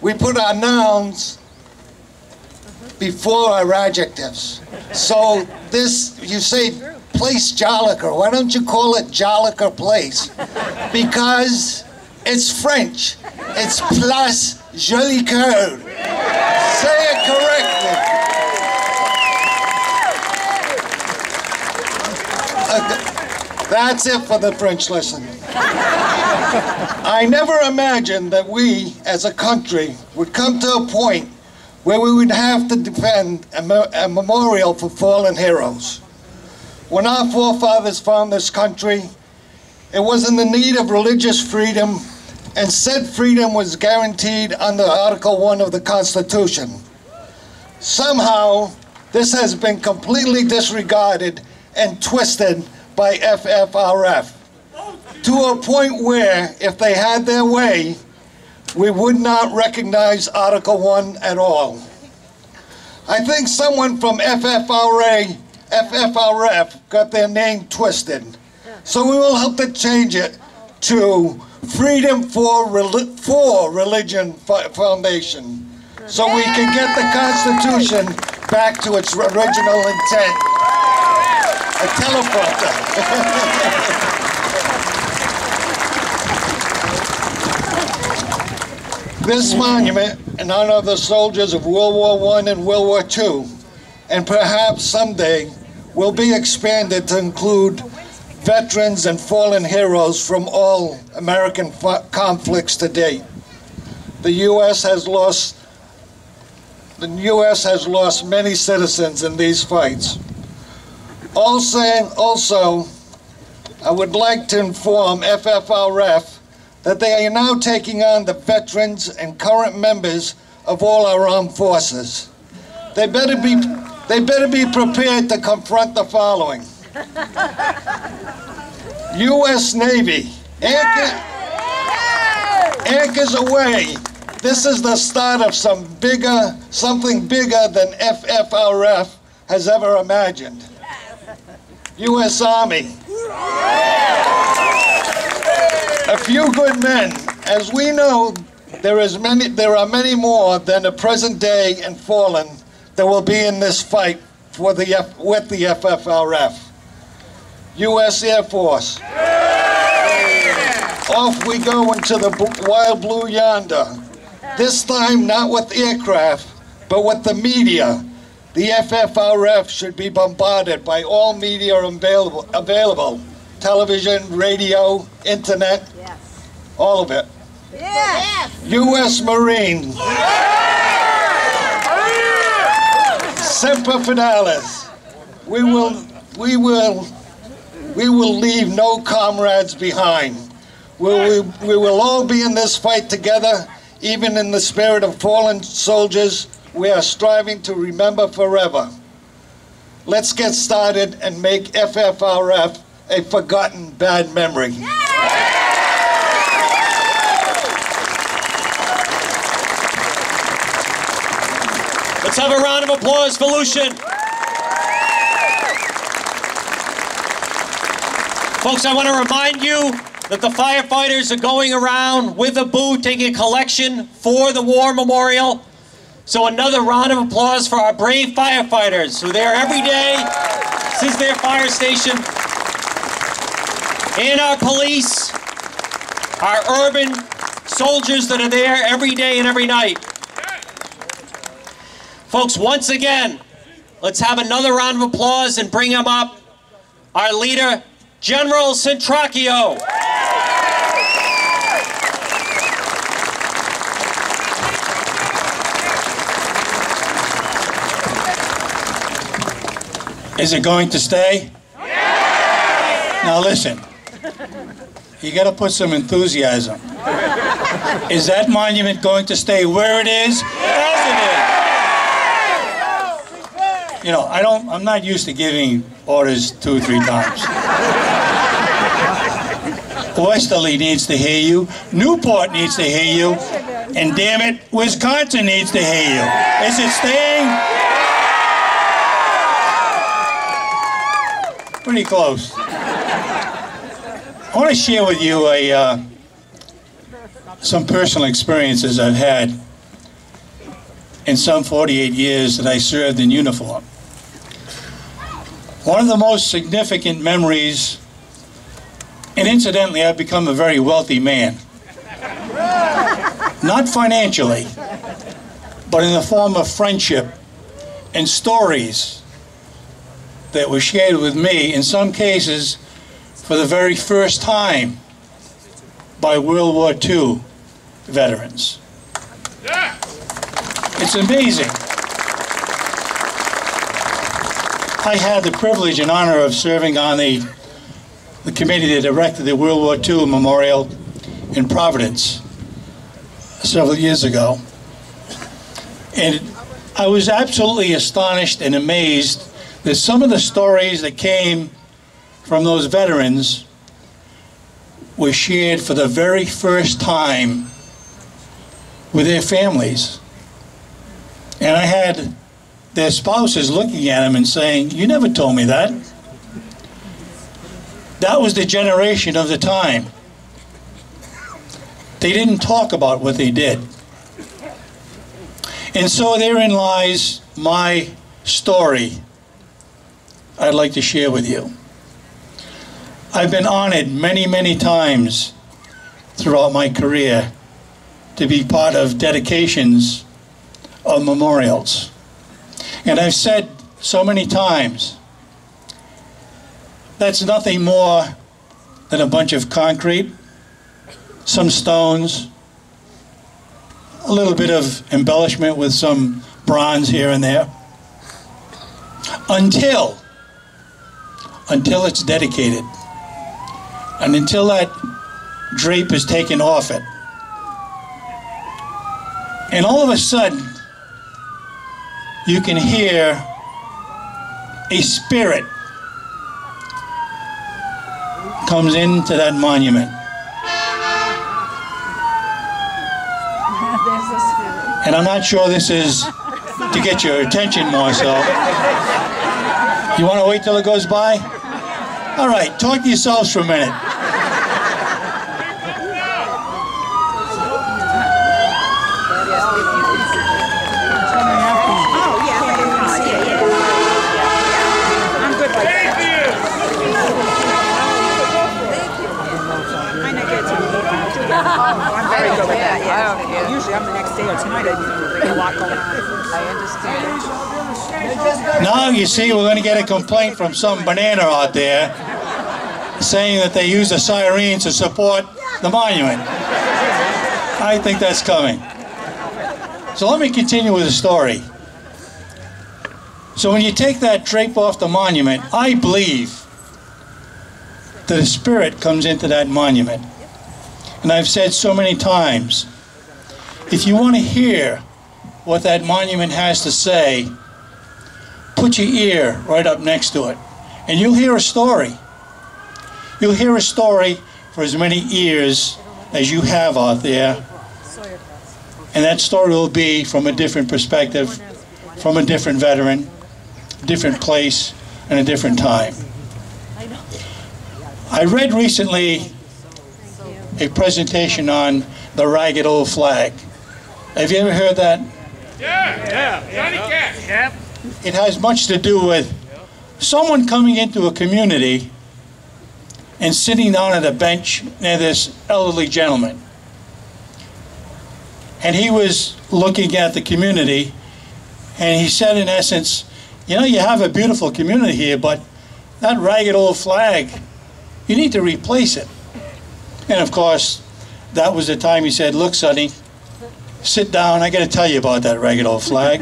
we put our nouns before our adjectives. So this, you say place Jolicoeur. Why don't you call it Jolicoeur Place? Because it's French. It's Place Jolicoeur. Say it correctly. That's it for the French lesson. I never imagined that we, as a country, would come to a point where we would have to defend a memorial for fallen heroes. When our forefathers found this country, it was in the need of religious freedom, and said freedom was guaranteed under Article 1 of the Constitution. Somehow, this has been completely disregarded and twisted by FFRF, to a point where, if they had their way, we would not recognize Article 1 at all. I think someone from FFRF got their name twisted. So we will help to change it to Freedom for Religion Foundation, so we can get the Constitution back to its original intent. A teleprompter. This monument, in honor of the soldiers of World War I and World War II, and perhaps someday will be expanded to include veterans and fallen heroes from all American conflicts to date. The U.S. has lost many citizens in these fights. Also, I would like to inform FFRF that they are now taking on the veterans and current members of all our armed forces. They better be prepared to confront the following. U.S. Navy, anchors away. This is the start of something bigger than FFRF has ever imagined. U.S. Army. A few good men. As we know, there are many more than the present day and fallen that will be in this fight with the FFRF. U.S. Air Force. Off we go into the wild blue yonder. This time not with aircraft, but with the media. The FFRF should be bombarded by all media available. Television, radio, internet, all of it. Yes. U.S. Marines. Semper Fidelis. We will leave no comrades behind. We will all be in this fight together, even in the spirit of fallen soldiers. We are striving to remember forever. Let's get started and make FFRF a forgotten bad memory. Let's have a round of applause for Lucian. Folks, I want to remind you that the firefighters are going around with a booth taking a collection for the War Memorial. So another round of applause for our brave firefighters who are there every day. This is their fire station. And our police, our urban soldiers that are there every day and every night. Folks, once again, let's have another round of applause and bring him up. Our leader, General SRAO. Is it going to stay? Yes! Now listen, you got to put some enthusiasm. Is that monument going to stay where it is? As it is. You know, I'm not used to giving orders 2 or 3 times. Westerly needs to hear you, Newport needs to hear you, and damn it, Wisconsin needs to hear you. Is it staying? Pretty close. I want to share with you some personal experiences I've had in some 48 years that I served in uniform. One of the most significant memories, and incidentally, I've become a very wealthy man. Not financially, but in the form of friendship and stories that were shared with me, in some cases, for the very first time by World War II veterans. It's amazing. I had the privilege and honor of serving on the committee that erected the World War II Memorial in Providence several years ago. And I was absolutely astonished and amazed that some of the stories that came from those veterans were shared for the very first time with their families. And I had their spouses looking at them and saying, "You never told me that." That was the generation of the time. They didn't talk about what they did. And so therein lies my story I'd like to share with you. I've been honored many, many times throughout my career to be part of dedications of memorials. And I've said so many times, that's nothing more than a bunch of concrete, some stones, a little bit of embellishment with some bronze here and there, until it's dedicated, and until that drape is taken off it. And all of a sudden, you can hear a spirit comes into that monument. And I'm not sure this is to get your attention more so. You want to wait till it goes by? All right, talk to yourselves for a minute. Usually I'm the next day or tonight. I a lot going on. I understand. Now you see we're going to get a complaint from some banana out there saying that they use the sirens to support the monument. I think that's coming. So let me continue with the story. So when you take that drape off the monument, I believe that a spirit comes into that monument. And I've said so many times, if you want to hear what that monument has to say, put your ear right up next to it, and you'll hear a story. You'll hear a story for as many ears as you have out there, and that story will be from a different perspective, from a different veteran, different place, and a different time. I read recently a presentation on the ragged old flag. Have you ever heard that? Yeah. Johnny Cash. Yep. It has much to do with someone coming into a community and sitting down at a bench near this elderly gentleman. And he was looking at the community, and he said in essence, "You know, you have a beautiful community here, but that ragged old flag, you need to replace it." And of course, that was the time he said, "Look, Sonny, sit down, I got to tell you about that ragged old flag."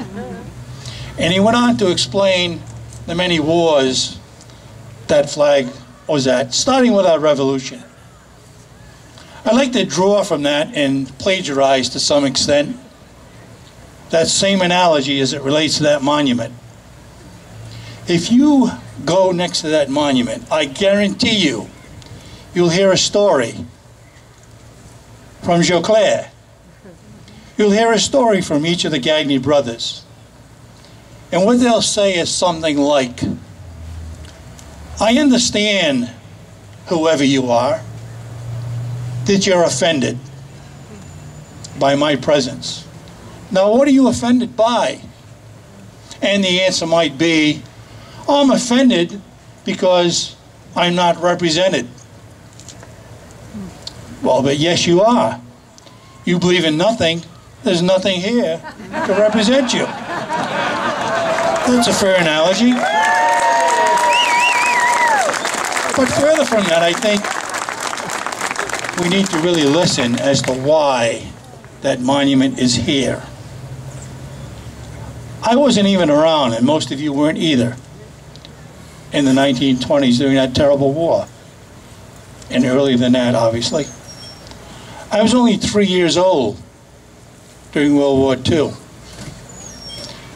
And he went on to explain the many wars that flag was at, starting with our revolution. I'd like to draw from that and plagiarize to some extent that same analogy as it relates to that monument. If you go next to that monument, I guarantee you, you'll hear a story from Jolicoeur. You'll hear a story from each of the Gagné brothers. And what they'll say is something like, I understand, whoever you are, that you're offended by my presence. Now, what are you offended by? And the answer might be, I'm offended because I'm not represented. Well, but yes, you are. You believe in nothing. There's nothing here to represent you. That's a fair analogy. But further from that, I think we need to really listen as to why that monument is here. I wasn't even around, and most of you weren't either, in the 1920s during that terrible war, and earlier than that, obviously. I was only 3 years old during World War II.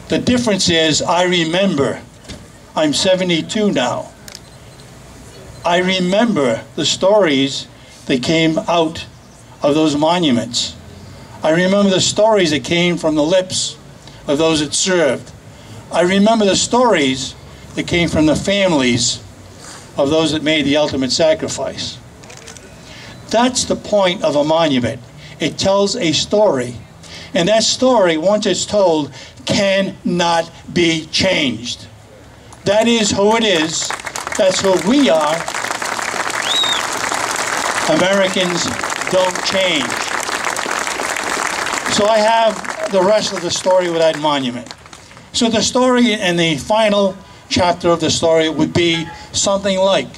The difference is I remember, I'm 72 now, I remember the stories that came out of those monuments. I remember the stories that came from the lips of those that served. I remember the stories that came from the families of those that made the ultimate sacrifice. That's the point of a monument. It tells a story. And that story, once it's told, cannot be changed. That is who it is. That's who we are. Americans don't change. So I have the rest of the story with that monument. So the story and the final chapter of the story would be something like,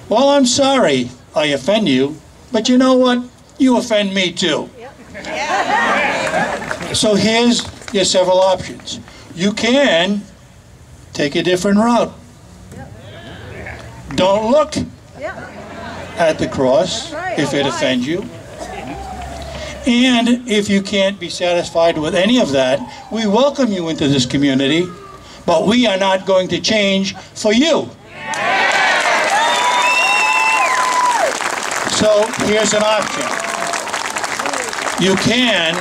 well, I'm sorry I offend you, but you know what? You offend me too. So here's your several options. You can take a different route. Don't look at the cross if it offends you. And if you can't be satisfied with any of that, we welcome you into this community, but we are not going to change for you. So here's an option. You can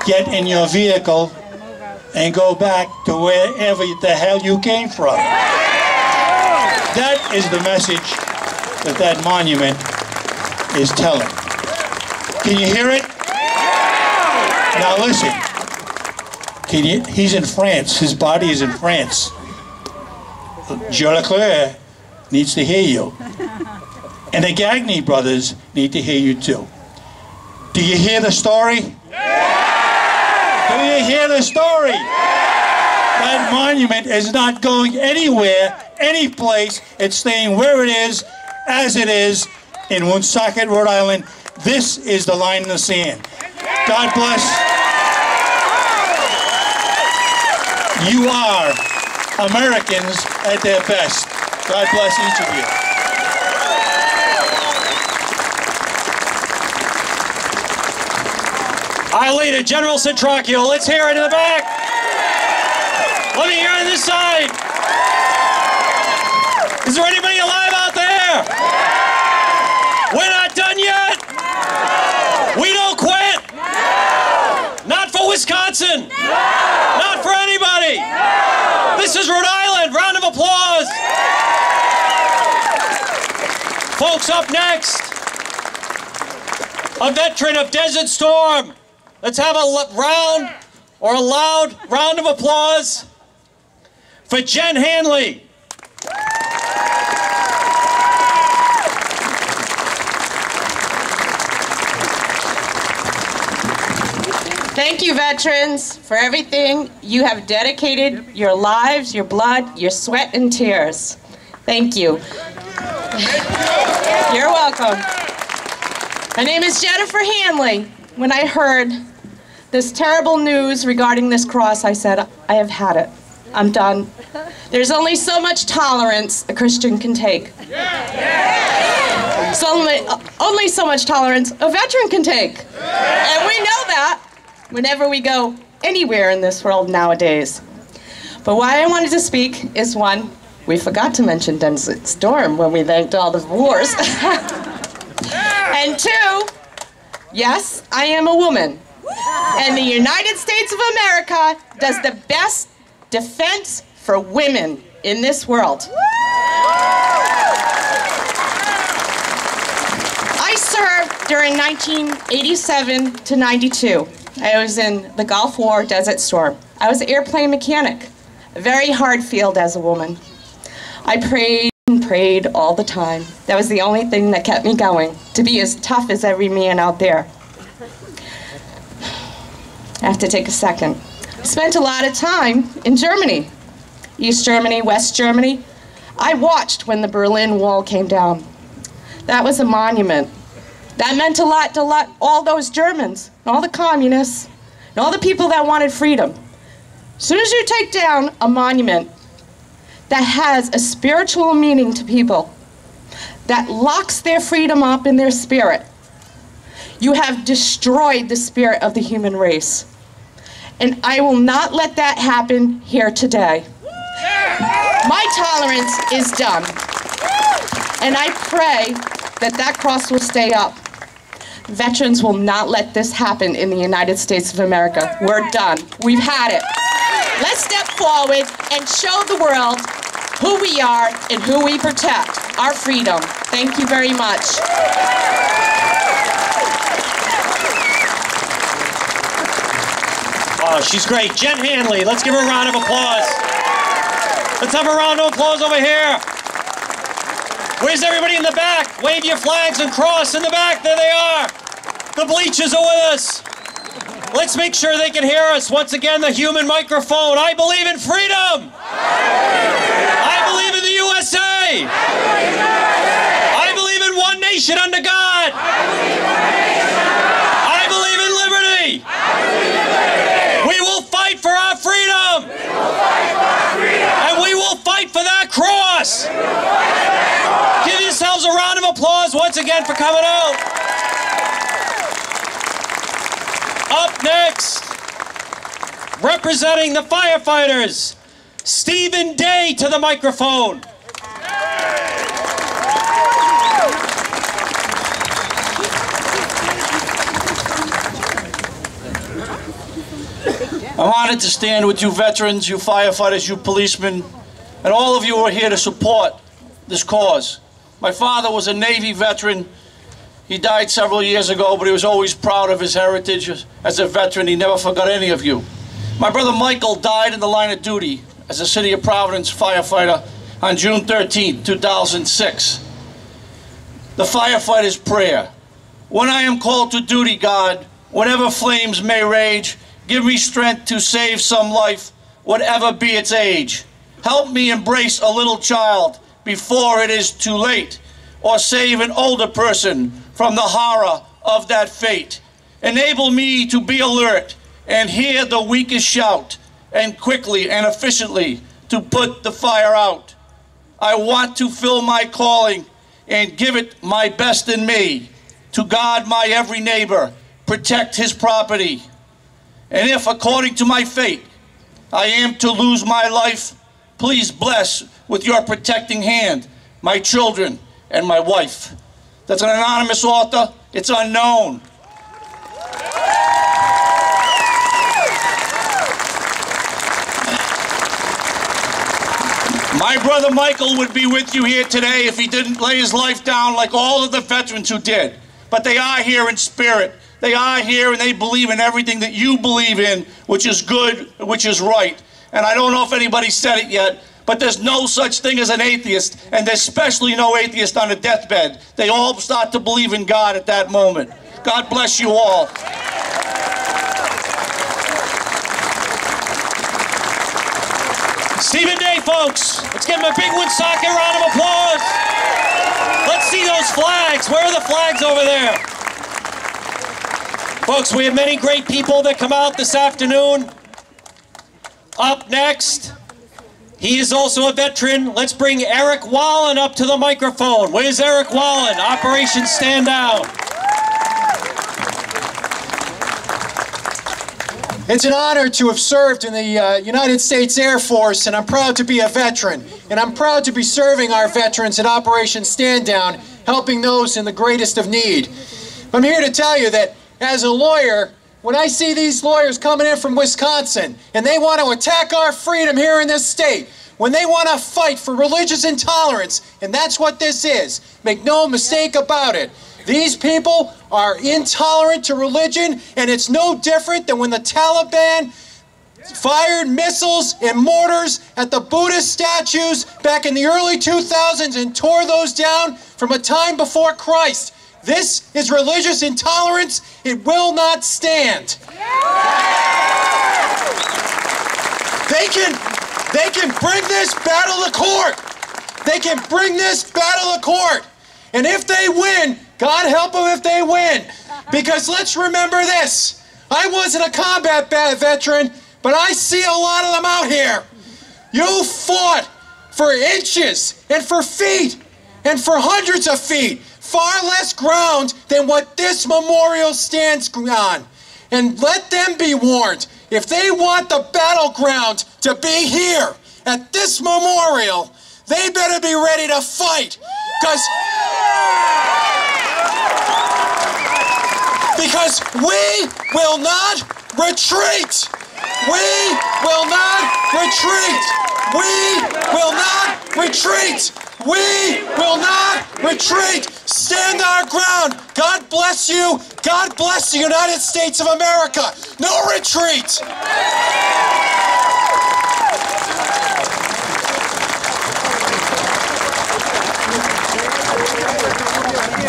get in your vehicle and go back to wherever the hell you came from. That is the message that that monument is telling. Can you hear it? Now listen. He's in France. His body is in France. Jolicoeur needs to hear you. And the Gagné brothers need to hear you too. Do you hear the story? Do you hear the story? That monument is not going anywhere, any place. It's staying where it is, as it is, in Woonsocket, Rhode Island. This is the line in the sand. God bless. You are Americans at their best. God bless each of you. Our leader, General SRAO. Let's hear it in the back. Let me hear it on this side. Is there anybody alive out there? We're not done yet. We don't quit. Not for Wisconsin. Not for anybody. This is Rhode Island. Round of applause. Folks, up next, a veteran of Desert Storm. Let's have a loud round of applause for Jen Hanley. Thank you, veterans, for everything you have dedicated your lives, your blood, your sweat, and tears. Thank you. You're welcome. My name is Jennifer Hanley. When I heard this terrible news regarding this cross, I said, I have had it. I'm done. There's only so much tolerance a Christian can take. So only so much tolerance a veteran can take. And we know that whenever we go anywhere in this world nowadays. But why I wanted to speak is one, we forgot to mention Desert Storm when we thanked all the wars. And two, yes, I am a woman. And the United States of America does the best defense for women in this world. I served during 1987 to 92. I was in the Gulf War, Desert Storm. I was an airplane mechanic. A very hard field as a woman. I prayed and prayed all the time. That was the only thing that kept me going, to be as tough as every man out there. I have to take a second. I spent a lot of time in Germany. East Germany, West Germany. I watched when the Berlin Wall came down. That was a monument. That meant a lot to all those Germans, and all the communists, and all the people that wanted freedom. As soon as you take down a monument that has a spiritual meaning to people, that locks their freedom up in their spirit, you have destroyed the spirit of the human race. And I will not let that happen here today. My tolerance is done. And I pray that that cross will stay up. Veterans will not let this happen in the United States of America. We're done. We've had it. Let's step forward and show the world who we are and who we protect, our freedom. Thank you very much. Oh, she's great. Jen Hanley, let's give her a round of applause. Let's have a round of applause over here. Where's everybody in the back? Wave your flags and cross in the back. There they are. The bleachers are with us. Let's make sure they can hear us. Once again, the human microphone. I believe in freedom. I believe in the USA. I believe in one nation under God. I believe in liberty. We will fight for our freedom. And we will fight for that cross. Give yourselves a round of applause once again for coming out. Up next, representing the firefighters, Stephen Day to the microphone. I'm honored to stand with you veterans, you firefighters, you policemen, and all of you who are here to support this cause. My father was a Navy veteran. He died several years ago, but he was always proud of his heritage as a veteran. He never forgot any of you. My brother Michael died in the line of duty as a City of Providence firefighter on June 13, 2006. The firefighter's prayer. When I am called to duty, God, whenever flames may rage, give me strength to save some life, whatever be its age. Help me embrace a little child before it is too late, or save an older person from the horror of that fate. Enable me to be alert and hear the weakest shout, and quickly and efficiently to put the fire out. I want to fill my calling and give it my best in me, to guard my every neighbor, protect his property. And if, according to my fate, I am to lose my life, please bless with your protecting hand my children and my wife. That's an anonymous author. It's unknown. My brother Michael would be with you here today if he didn't lay his life down like all of the veterans who did. But they are here in spirit. They are here and they believe in everything that you believe in, which is good, which is right. And I don't know if anybody said it yet, but there's no such thing as an atheist, and there's especially no atheist on a deathbed. They all start to believe in God at that moment. God bless you all. Stephen Day, folks. Let's give him a big Woonsocket round of applause. Let's see those flags. Where are the flags over there? Folks, we have many great people that come out this afternoon. Up next, He is also a veteran. Let's bring Eric Wallen up to the microphone. Where's Eric Wallen? Operation Stand Down. It's an honor to have served in the United States Air Force, and I'm proud to be a veteran. And I'm proud to be serving our veterans at Operation Stand Down, helping those in the greatest of need. I'm here to tell you that as a lawyer, when I see these lawyers coming in from Wisconsin and they want to attack our freedom here in this state, when they want to fight for religious intolerance, and that's what this is, make no mistake about it. These people are intolerant to religion, and it's no different than when the Taliban fired missiles and mortars at the Buddhist statues back in the early 2000s and tore those down from a time before Christ. This is religious intolerance. It will not stand. They can bring this battle to court. They can bring this battle to court. And if they win, God help them if they win. Because let's remember this. I wasn't a combat veteran, but I see a lot of them out here. You fought for inches and for feet and for hundreds of feet. Far less ground than what this memorial stands on. And let them be warned. If they want the battleground to be here at this memorial, they better be ready to fight. Because we will not retreat. We will not retreat. We will not retreat. We will not retreat. Stand our ground. God bless you. God bless the United States of America. No retreat.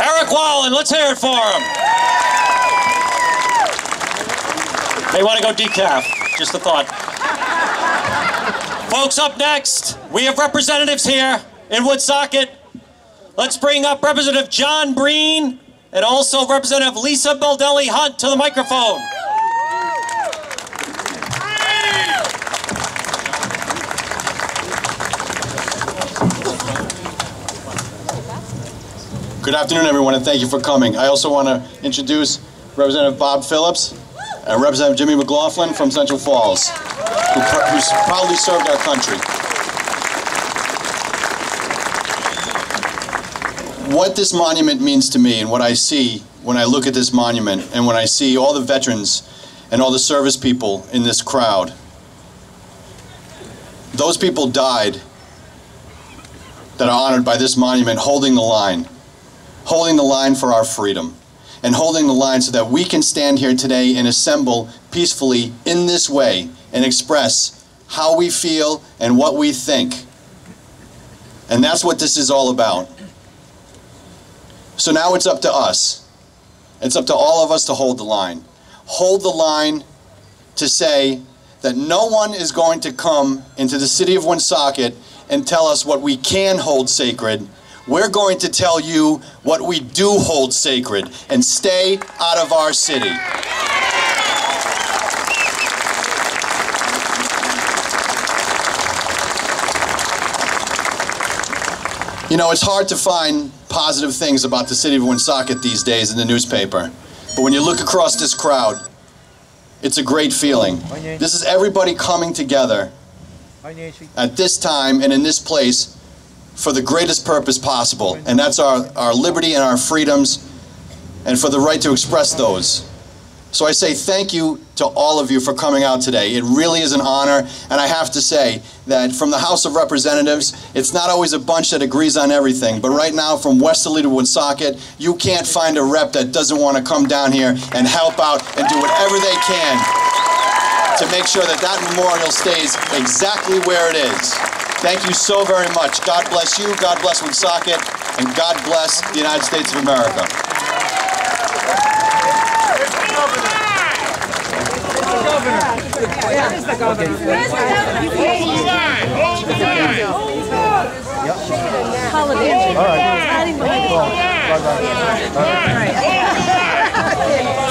Eric Wallen, let's hear it for him. They want to go decaf. Just a thought. Folks, up next, we have representatives here in Woonsocket. Let's bring up Representative John Breen and also Representative Lisa Baldelli Hunt to the microphone. Good afternoon, everyone, and thank you for coming. I also want to introduce Representative Bob Phillips and Representative Jimmy McLaughlin from Central Falls, who proudly served our country. What this monument means to me and what I see when I look at this monument and when I see all the veterans and all the service people in this crowd, those people died that are honored by this monument holding the line for our freedom, and holding the line so that we can stand here today and assemble peacefully in this way and express how we feel and what we think. And that's what this is all about. So now it's up to us. It's up to all of us to hold the line. Hold the line to say that no one is going to come into the city of Woonsocket and tell us what we can hold sacred. We're going to tell you what we do hold sacred, and stay out of our city. You know, it's hard to find positive things about the city of Woonsocket these days in the newspaper. But when you look across this crowd, it's a great feeling. This is everybody coming together at this time and in this place for the greatest purpose possible, and that's our liberty and our freedoms, and for the right to express those. So I say thank you to all of you for coming out today. It really is an honor, and I have to say that from the House of Representatives, it's not always a bunch that agrees on everything, but right now from Westerly to Woonsocket, you can't find a rep that doesn't want to come down here and help out and do whatever they can to make sure that that memorial stays exactly where it is. Thank you so very much. God bless you, God bless Woonsocket, and God bless the United States of America.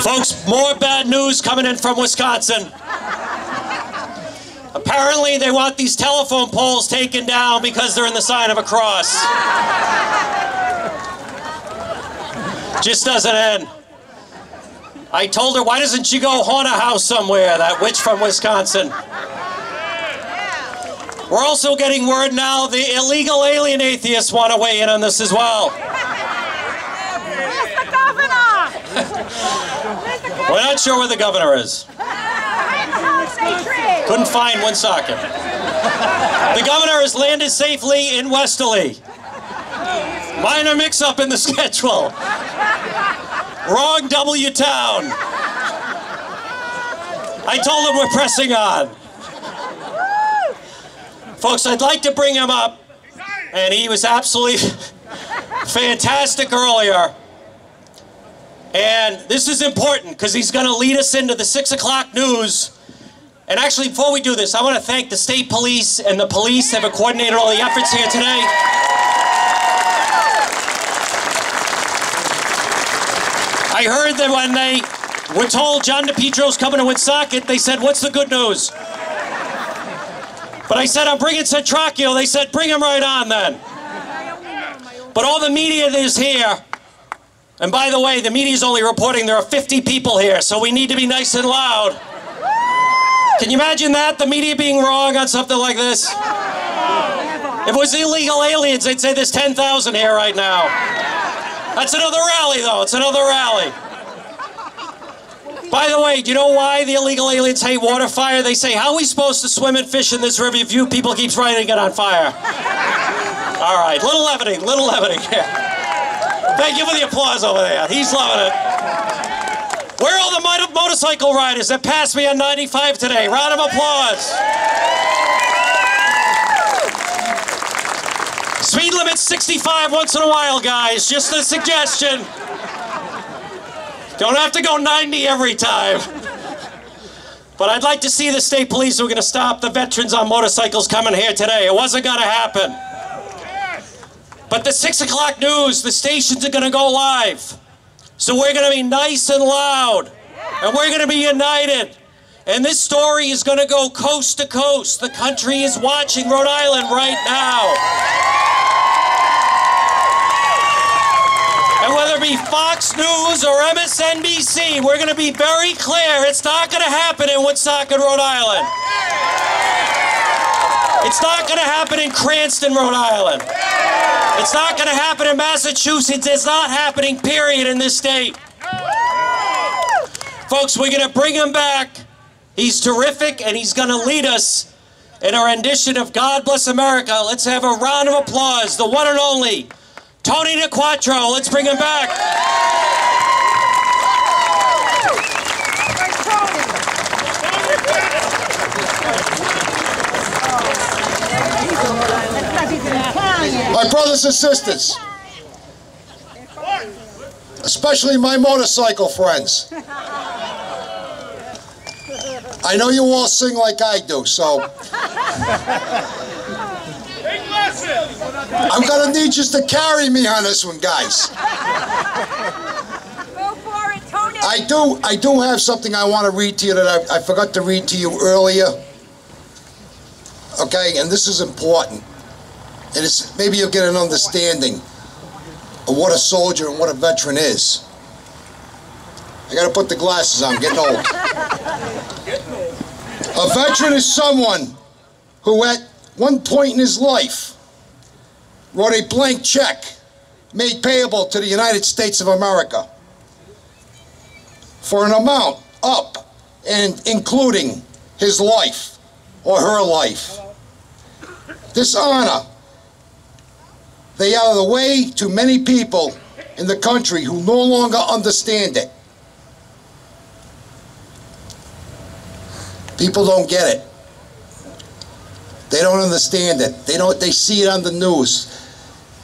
Folks, more bad news coming in from Wisconsin. Apparently they want these telephone poles taken down because they're in the sign of a cross. Just doesn't end. I told her, why doesn't she go haunt a house somewhere, that witch from Wisconsin? We're also getting word now the illegal alien atheists want to weigh in on this as well. Where's the governor? We're not sure where the governor is. Couldn't find Woonsocket. The governor has landed safely in Westerly. Minor mix-up in the schedule. Wrong W town. I told him we're pressing on. Folks, I'd like to bring him up, and he was absolutely fantastic earlier. And this is important because he's going to lead us into the 6 o'clock news. And actually, before we do this, I want to thank the state police and the police that have coordinated all the efforts here today. I heard that when they were told John DePetro's coming to Woonsocket, they said, what's the good news? But I said, I'm bringing Centracchio. They said, bring him right on then. But all the media is here. And by the way, the media is only reporting there are 50 people here, so we need to be nice and loud. Can you imagine that? The media being wrong on something like this? If it was illegal aliens, they'd say there's 10,000 here right now. That's another rally, though. It's another rally. By the way, do you know why the illegal aliens hate water fire? They say, how are we supposed to swim and fish in this river if you people keep lighting it on fire? All right, little levity here. Thank you for the applause over there. He's loving it. Where are all the motorcycle riders that passed me on 95 today? Round of applause. Speed limit 65 once in a while, guys. Just a suggestion. Don't have to go 90 every time. But I'd like to see the state police who are going to stop the veterans on motorcycles coming here today. It wasn't going to happen. But the 6 o'clock news, the stations are going to go live. So we're going to be nice and loud. And we're going to be united. And this story is going to go coast to coast. The country is watching Rhode Island right now. And whether it be Fox News or MSNBC, we're going to be very clear. It's not going to happen in Woonsocket, Rhode Island. It's not going to happen in Cranston, Rhode Island. It's not going to happen in Massachusetts. It's not happening, period, in this state. Folks, we're going to bring him back. He's terrific, and he's going to lead us in our rendition of God Bless America. Let's have a round of applause. The one and only Tony DePetro. Let's bring him back. My brothers and sisters, especially my motorcycle friends, I know you all sing like I do, so I'm gonna need you to carry me on this one, guys. Go for it, Tony. I do have something I want to read to you that I forgot to read to you earlier. Okay, and this is important. And it's, maybe you'll get an understanding of what a soldier and what a veteran is. I gotta put the glasses on, I'm getting old. A veteran is someone who at one point in his life wrote a blank check made payable to the United States of America for an amount up and including his life or her life. This honor, they are the way to many people in the country who no longer understand it. People don't get it. They don't understand it. They see it on the news.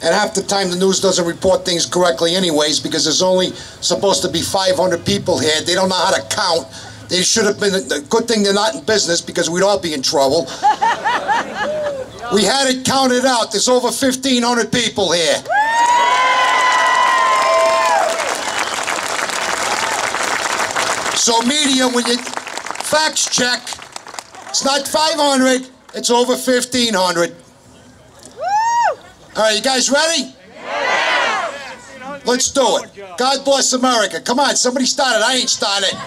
And half the time the news doesn't report things correctly anyways because there's only supposed to be 500 people here. They don't know how to count. They should have been, a good thing they're not in business because we'd all be in trouble. We had it counted out. There's over 1,500 people here. So media, when you facts check, It's not 500, it's over 1,500. All right, you guys ready? Yeah. Let's do it. God bless America. Come on, somebody start it. I ain't started.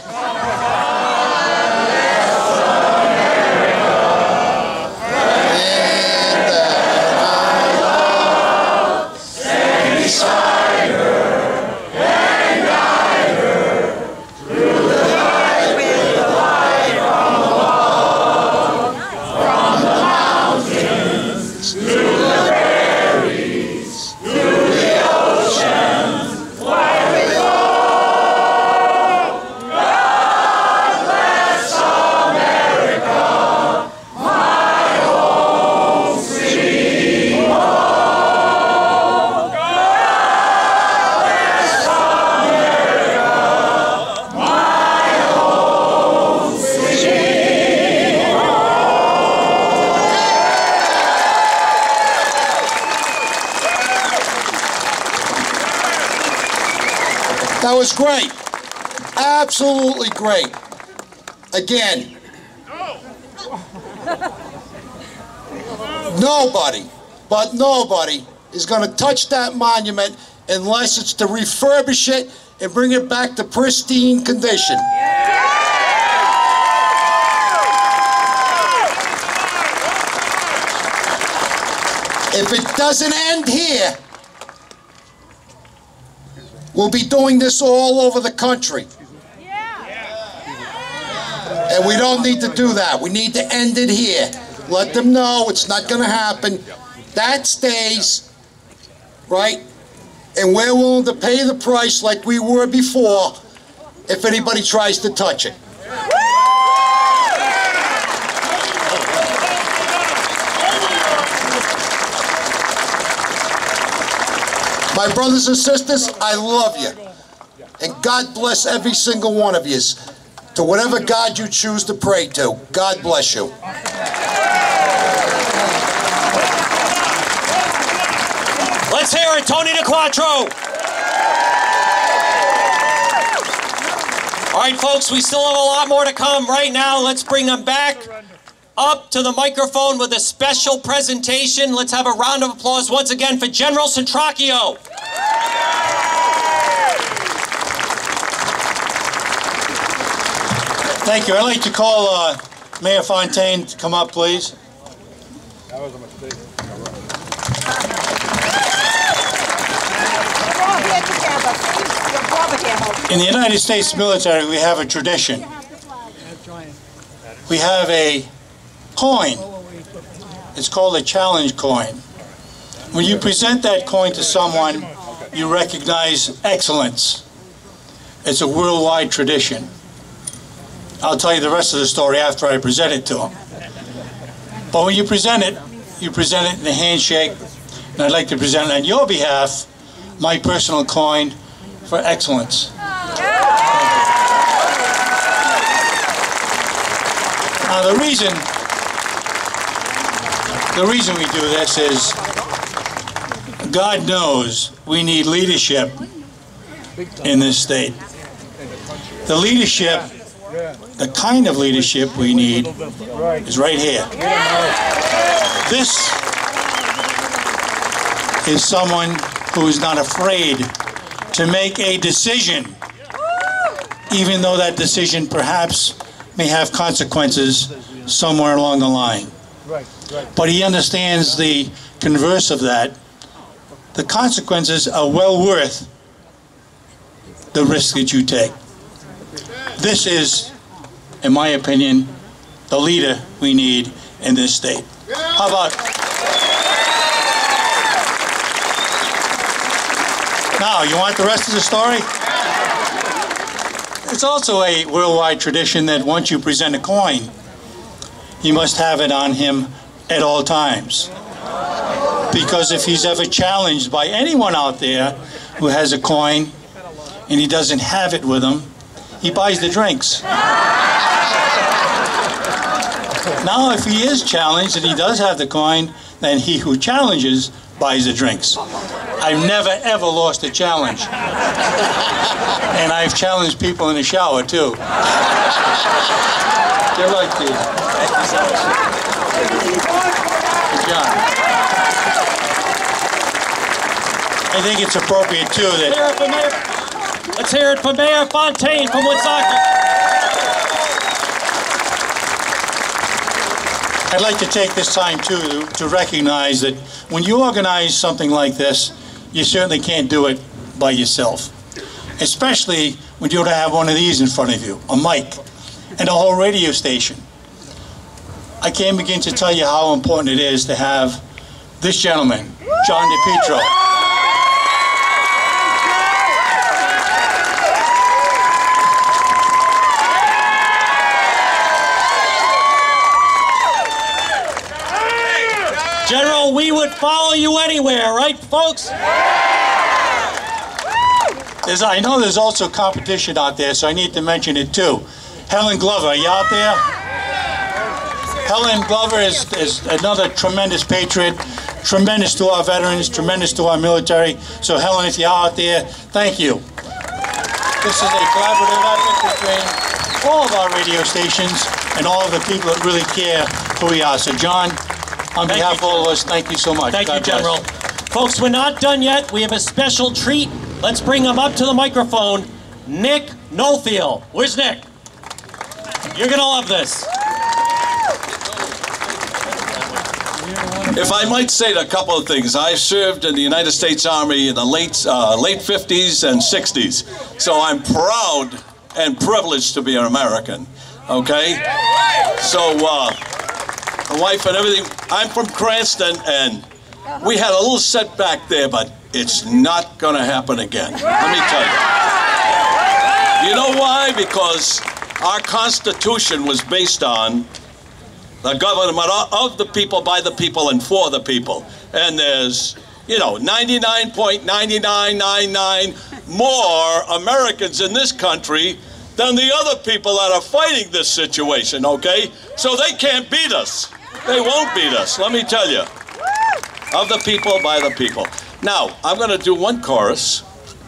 That was great. Absolutely great. Again, nobody is going to touch that monument unless it's to refurbish it and bring it back to pristine condition. If it doesn't end here, we'll be doing this all over the country. And we don't need to do that. We need to end it here. Let them know it's not going to happen. That stays, right? And we're willing to pay the price like we were before if anybody tries to touch it. My brothers and sisters, I love you. And God bless every single one of you. To whatever God you choose to pray to, God bless you. Let's hear it, Tony DePetro. All right, folks, we still have a lot more to come. Right now, let's bring them back up to the microphone with a special presentation. Let's have a round of applause once again for General SRAO. Thank you. I'd like to call Mayor Fontaine to come up, please. That was a mistake. In the United States military, we have a tradition. We have a coin. It's called a challenge coin. When you present that coin to someone, you recognize excellence. It's a worldwide tradition. I'll tell you the rest of the story after I present it to them. But when you present it in a handshake, and I'd like to present on your behalf my personal coin for excellence. Now the reason we do this is God knows we need leadership in this state. The leadership, the kind of leadership we need is right here. This is someone who is not afraid to make a decision, even though that decision perhaps may have consequences somewhere along the line. But he understands the converse of that. The consequences are well worth the risk that you take. This is, in my opinion, the leader we need in this state. How about... Now, you want the rest of the story? It's also a worldwide tradition that once you present a coin, you must have it on him at all times. Because if he's ever challenged by anyone out there who has a coin and he doesn't have it with him, he buys the drinks. Now, if he is challenged and he does have the coin, then he who challenges buys the drinks. I've never ever lost a challenge. And I've challenged people in the shower too. They're like these. I think it's appropriate, too, that... Let's hear it for Mayor Fontaine from Woonsocket. I'd like to take this time, too, to recognize that when you organize something like this, you certainly can't do it by yourself. Especially when you don't have one of these in front of you, a mic, and a whole radio station. I can't begin to tell you how important it is to have this gentleman, John DePetro. General, we would follow you anywhere, right, folks? I know there's also competition out there, so I need to mention it too. Helen Glover, are you out there? Helen Glover is another tremendous patriot, tremendous to our veterans, tremendous to our military. So Helen, if you're out there, thank you. This is a collaborative effort between all of our radio stations and all of the people that really care who we are. So John, on behalf of all of us, thank you so much. Thank you, General. Folks, we're not done yet. We have a special treat. Let's bring him up to the microphone. Nick Nofield. Where's Nick? You're going to love this. If I might say a couple of things, I served in the United States Army in the late 50s and 60s. So I'm proud and privileged to be an American, okay? So, my wife and everything, I'm from Cranston, and we had a little setback there, but it's not going to happen again. Let me tell you. You know why? Because our Constitution was based on the government of the people, by the people, and for the people. And there's, 99.9999 more Americans in this country than the other people that are fighting this situation, okay? So they can't beat us. They won't beat us, let me tell you. Of the people, by the people. Now, I'm going to do one chorus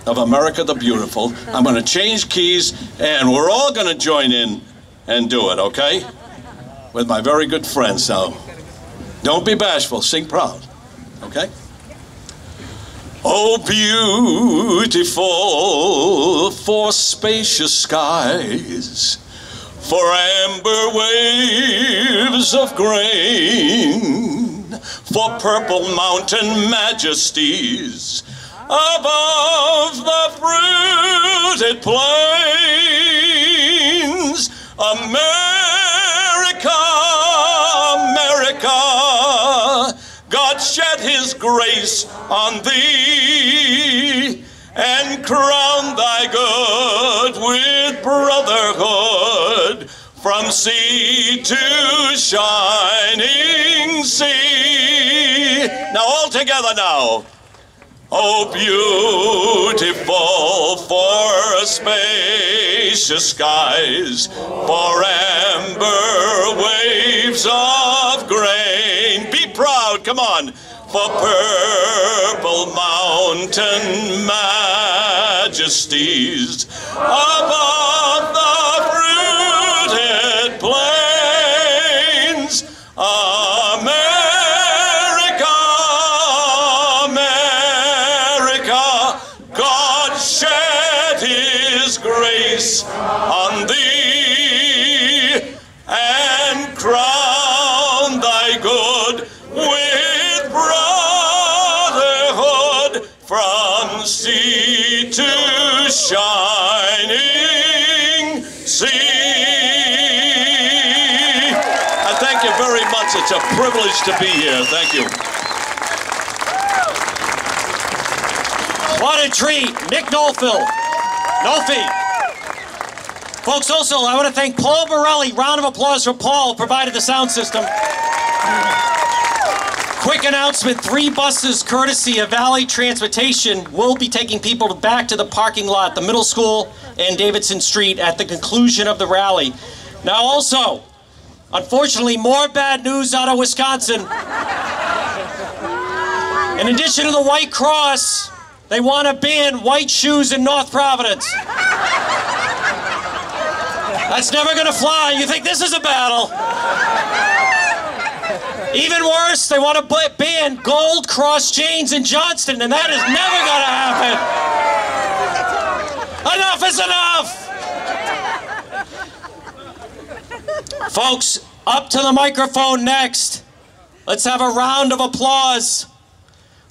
of America the Beautiful. I'm going to change keys, and we're all going to join in and do it, okay? With my very good friends. Now, don't be bashful. Sing proud, okay? Oh, beautiful for spacious skies, for amber waves of grain, for purple mountain majesties above the fruited plains. America, America, God shed his grace on thee and crowned thy good with brotherhood from sea to shining sea. Now all together now. Oh, beautiful for spacious skies, for amber waves of grain. Be proud, come on. For purple mountain majesties above the fruited plains. America, America, God shed his grace on thee and crowned thy good with brotherhood from sea to shining sea. I thank you very much. It's a privilege to be here. Thank you. What a treat. Nick Nofield. Folks, also, I want to thank Paul Borelli. Round of applause for Paul, provided the sound system. Quick announcement, 3 buses courtesy of Valley Transportation will be taking people back to the parking lot, the middle school and Davidson Street at the conclusion of the rally. Now also, unfortunately, more bad news out of Wisconsin. In addition to the White Cross, they want to ban white shoes in North Providence. That's never going to fly. You think this is a battle? Even worse, they want to ban gold cross chains in Johnston, and that is never going to happen. Enough is enough. Folks, up to the microphone next. Let's have a round of applause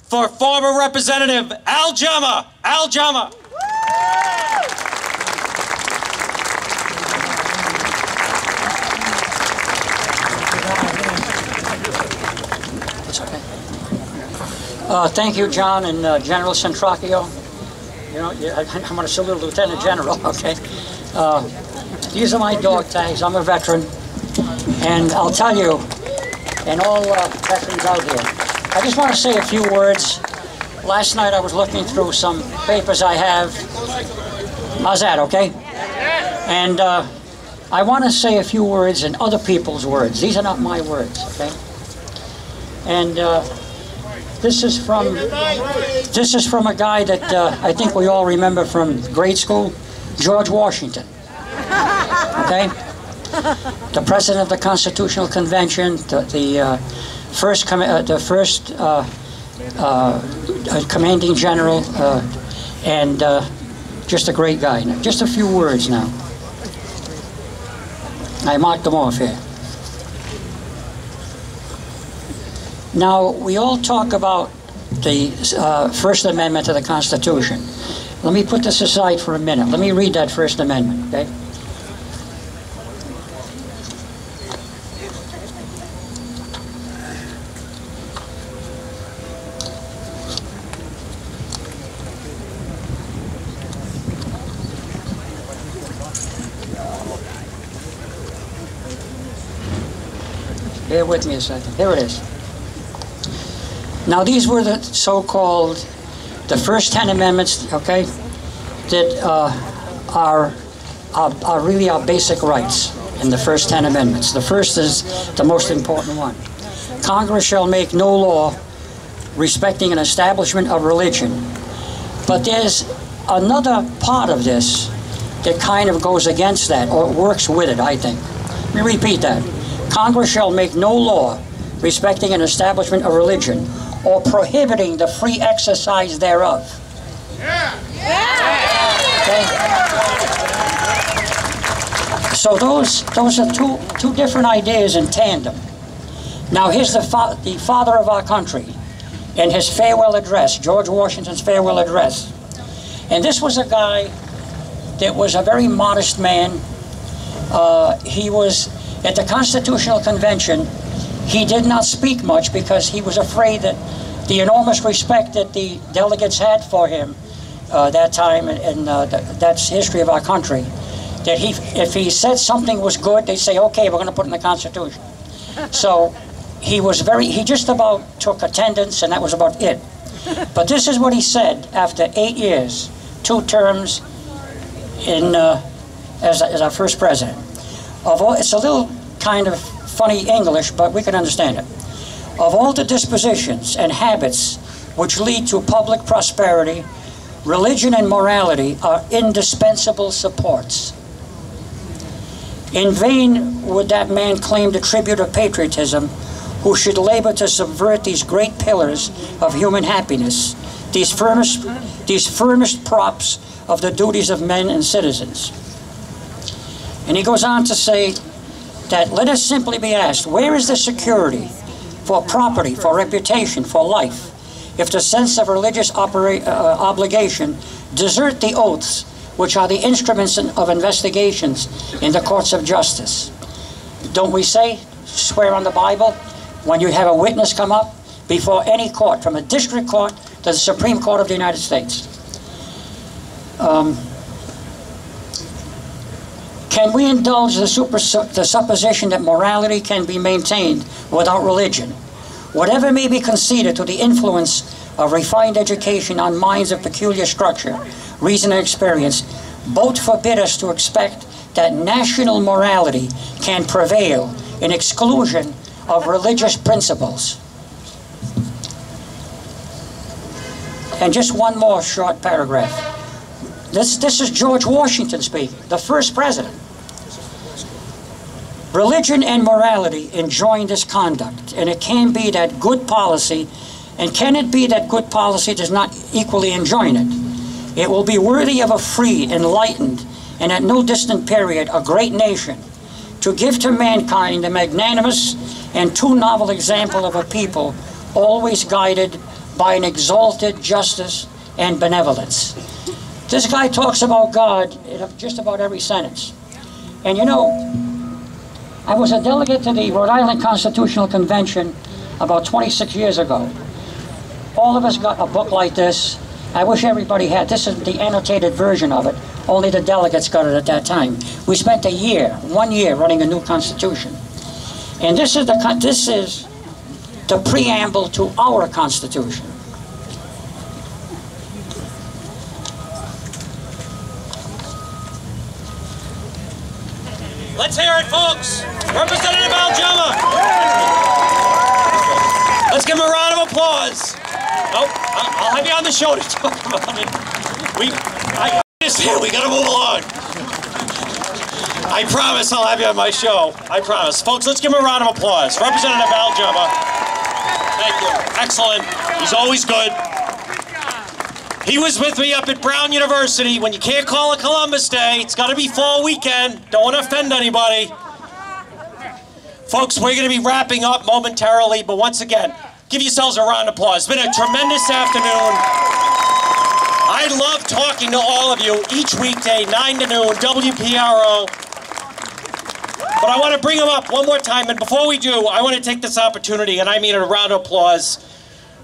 for former Representative Al Jama. Al Jama. Thank you, John and General Centracchio. You know, I'm going to salute Lieutenant General, okay? These are my dog tags. I'm a veteran. And I'll tell you, and all veterans out here, I just want to say a few words. Last night I was looking through some papers I have. How's that, okay? And I want to say a few words in other people's words. These are not my words, okay? And this is from a guy that I think we all remember from grade school, George Washington. Okay, the president of the Constitutional Convention, the first commanding general, and just a great guy. Now, just a few words now. I marked them off here. Now, we all talk about the First Amendment to the Constitution. Let me put this aside for a minute. Let me read that First Amendment, okay? Bear with me a second. Here it is. Now, these were the so-called, the first 10 amendments, okay, that are really our basic rights in the first 10 amendments. The first is the most important one. Congress shall make no law respecting an establishment of religion. But there's another part of this that kind of goes against that, or works with it, I think. Let me repeat that. Congress shall make no law respecting an establishment of religion or prohibiting the free exercise thereof. Okay? So those are two different ideas in tandem. Now here's the father of our country in his farewell address, George Washington's farewell address. And this was a guy that was a very modest man. He was at the Constitutional Convention. He did not speak much because he was afraid that the enormous respect that the delegates had for him that time, and that's history of our country, that if he said something was good, they'd say, okay, we're going to put it in the Constitution. So he just about took attendance, and that was about it. But this is what he said after 8 years, 2 terms as our first president. It's a little kind of funny English, but we can understand it. Of all the dispositions and habits which lead to public prosperity, religion and morality are indispensable supports. In vain would that man claim the tribute of patriotism who should labor to subvert these great pillars of human happiness, these firmest props of the duties of men and citizens. And he goes on to say that let us simply be asked, where is the security for property, for reputation, for life, if the sense of religious obligation desert the oaths which are the instruments of investigations in the courts of justice? Don't we say, swear on the Bible, when you have a witness come up before any court, from a district court to the Supreme Court of the United States? Can we indulge the supposition that morality can be maintained without religion? Whatever may be conceded to the influence of refined education on minds of peculiar structure, reason and experience, both forbid us to expect that national morality can prevail in exclusion of religious principles. And just one more short paragraph. This is George Washington speaking, the first president. Religion and morality enjoin this conduct, and it can be that good policy, and can it be that good policy does not equally enjoin it? It will be worthy of a free, enlightened, and at no distant period, a great nation, to give to mankind a magnanimous and too novel example of a people always guided by an exalted justice and benevolence. This guy talks about God in just about every sentence. And you know, I was a delegate to the Rhode Island Constitutional Convention about 26 years ago. All of us got a book like this. I wish everybody had. This is the annotated version of it. Only the delegates got it at that time. We spent a year, 1 year, running a new Constitution. And this is the preamble to our Constitution. Let's hear it, folks. Representative Aljama. Let's give him a round of applause. Nope, I'll have you on the show to talk about it. We gotta move along. I promise I'll have you on my show. I promise. Folks, let's give him a round of applause. Representative Aljama. Thank you. Excellent. He's always good. He was with me up at Brown University. When you can't call it Columbus Day, it's got to be fall weekend. Don't want to offend anybody. Folks, we're going to be wrapping up momentarily, but once again, give yourselves a round of applause. It's been a tremendous afternoon. I love talking to all of you each weekday, 9 to noon, WPRO. But I want to bring them up one more time, and before we do, I want to take this opportunity, and I mean a round of applause,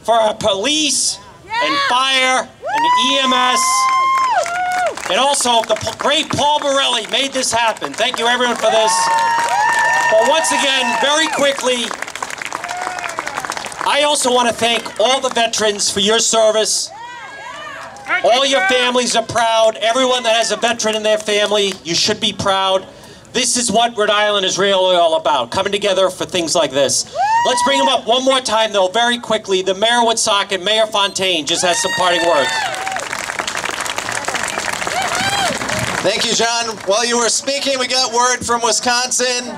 for our police and fire and EMS, and also the great Paul Borelli made this happen. Thank you everyone for this. But once again, very quickly, I also want to thank all the veterans for your service. All your families are proud. Everyone that has a veteran in their family, you should be proud. This is what Rhode Island is really all about, coming together for things like this. Let's bring him up one more time, though, very quickly. The Mayor of Woonsocket, Mayor Fontaine, just has some parting words. Thank you, John. While you were speaking, we got word from Wisconsin.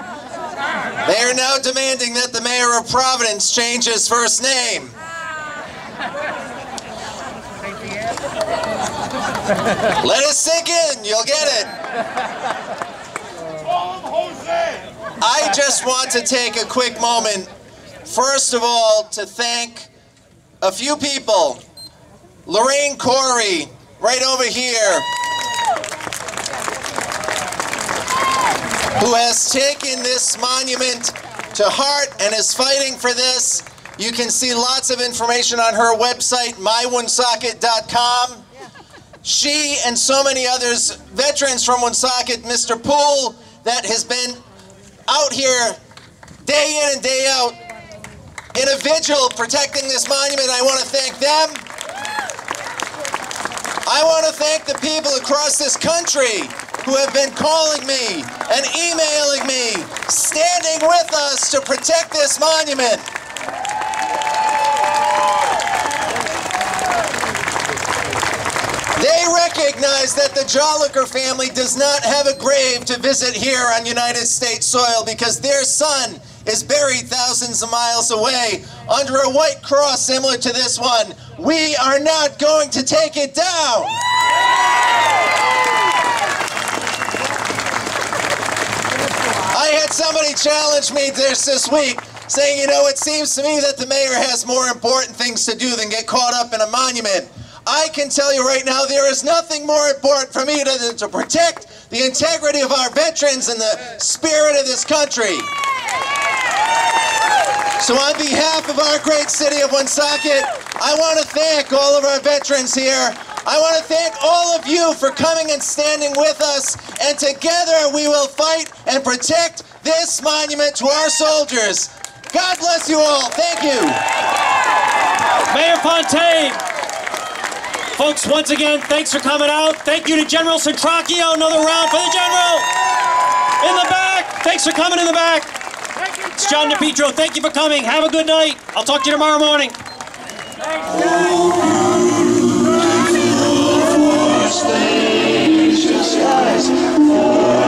They are now demanding that the mayor of Providence change his first name. Let it sink in, you'll get it. I just want to take a quick moment, first of all, to thank a few people. Lorraine Corey, right over here, who has taken this monument to heart and is fighting for this. You can see lots of information on her website, mywoonsocket.com. She and so many others, veterans from Woonsocket, Mr. Poole, that has been out here day in and day out in a vigil protecting this monument. I want to thank them. I want to thank the people across this country who have been calling me and emailing me, standing with us to protect this monument. They recognize that the Jolicoeur family does not have a grave to visit here on United States soil because their son is buried thousands of miles away under a white cross similar to this one. We are not going to take it down. I had somebody challenge me this week, saying, you know, it seems to me that the mayor has more important things to do than get caught up in a monument. I can tell you right now, there is nothing more important for me than to protect the integrity of our veterans and the spirit of this country. So on behalf of our great city of Woonsocket, I want to thank all of our veterans here. I want to thank all of you for coming and standing with us, and together we will fight and protect this monument to our soldiers. God bless you all. Thank you. Mayor Fontaine. Folks, once again, thanks for coming out. Thank you to General SRAO. Another round for the General. In the back. Thanks for coming in the back. It's John DePetro. Thank you for coming. Have a good night. I'll talk to you tomorrow morning. Spacious skies, forever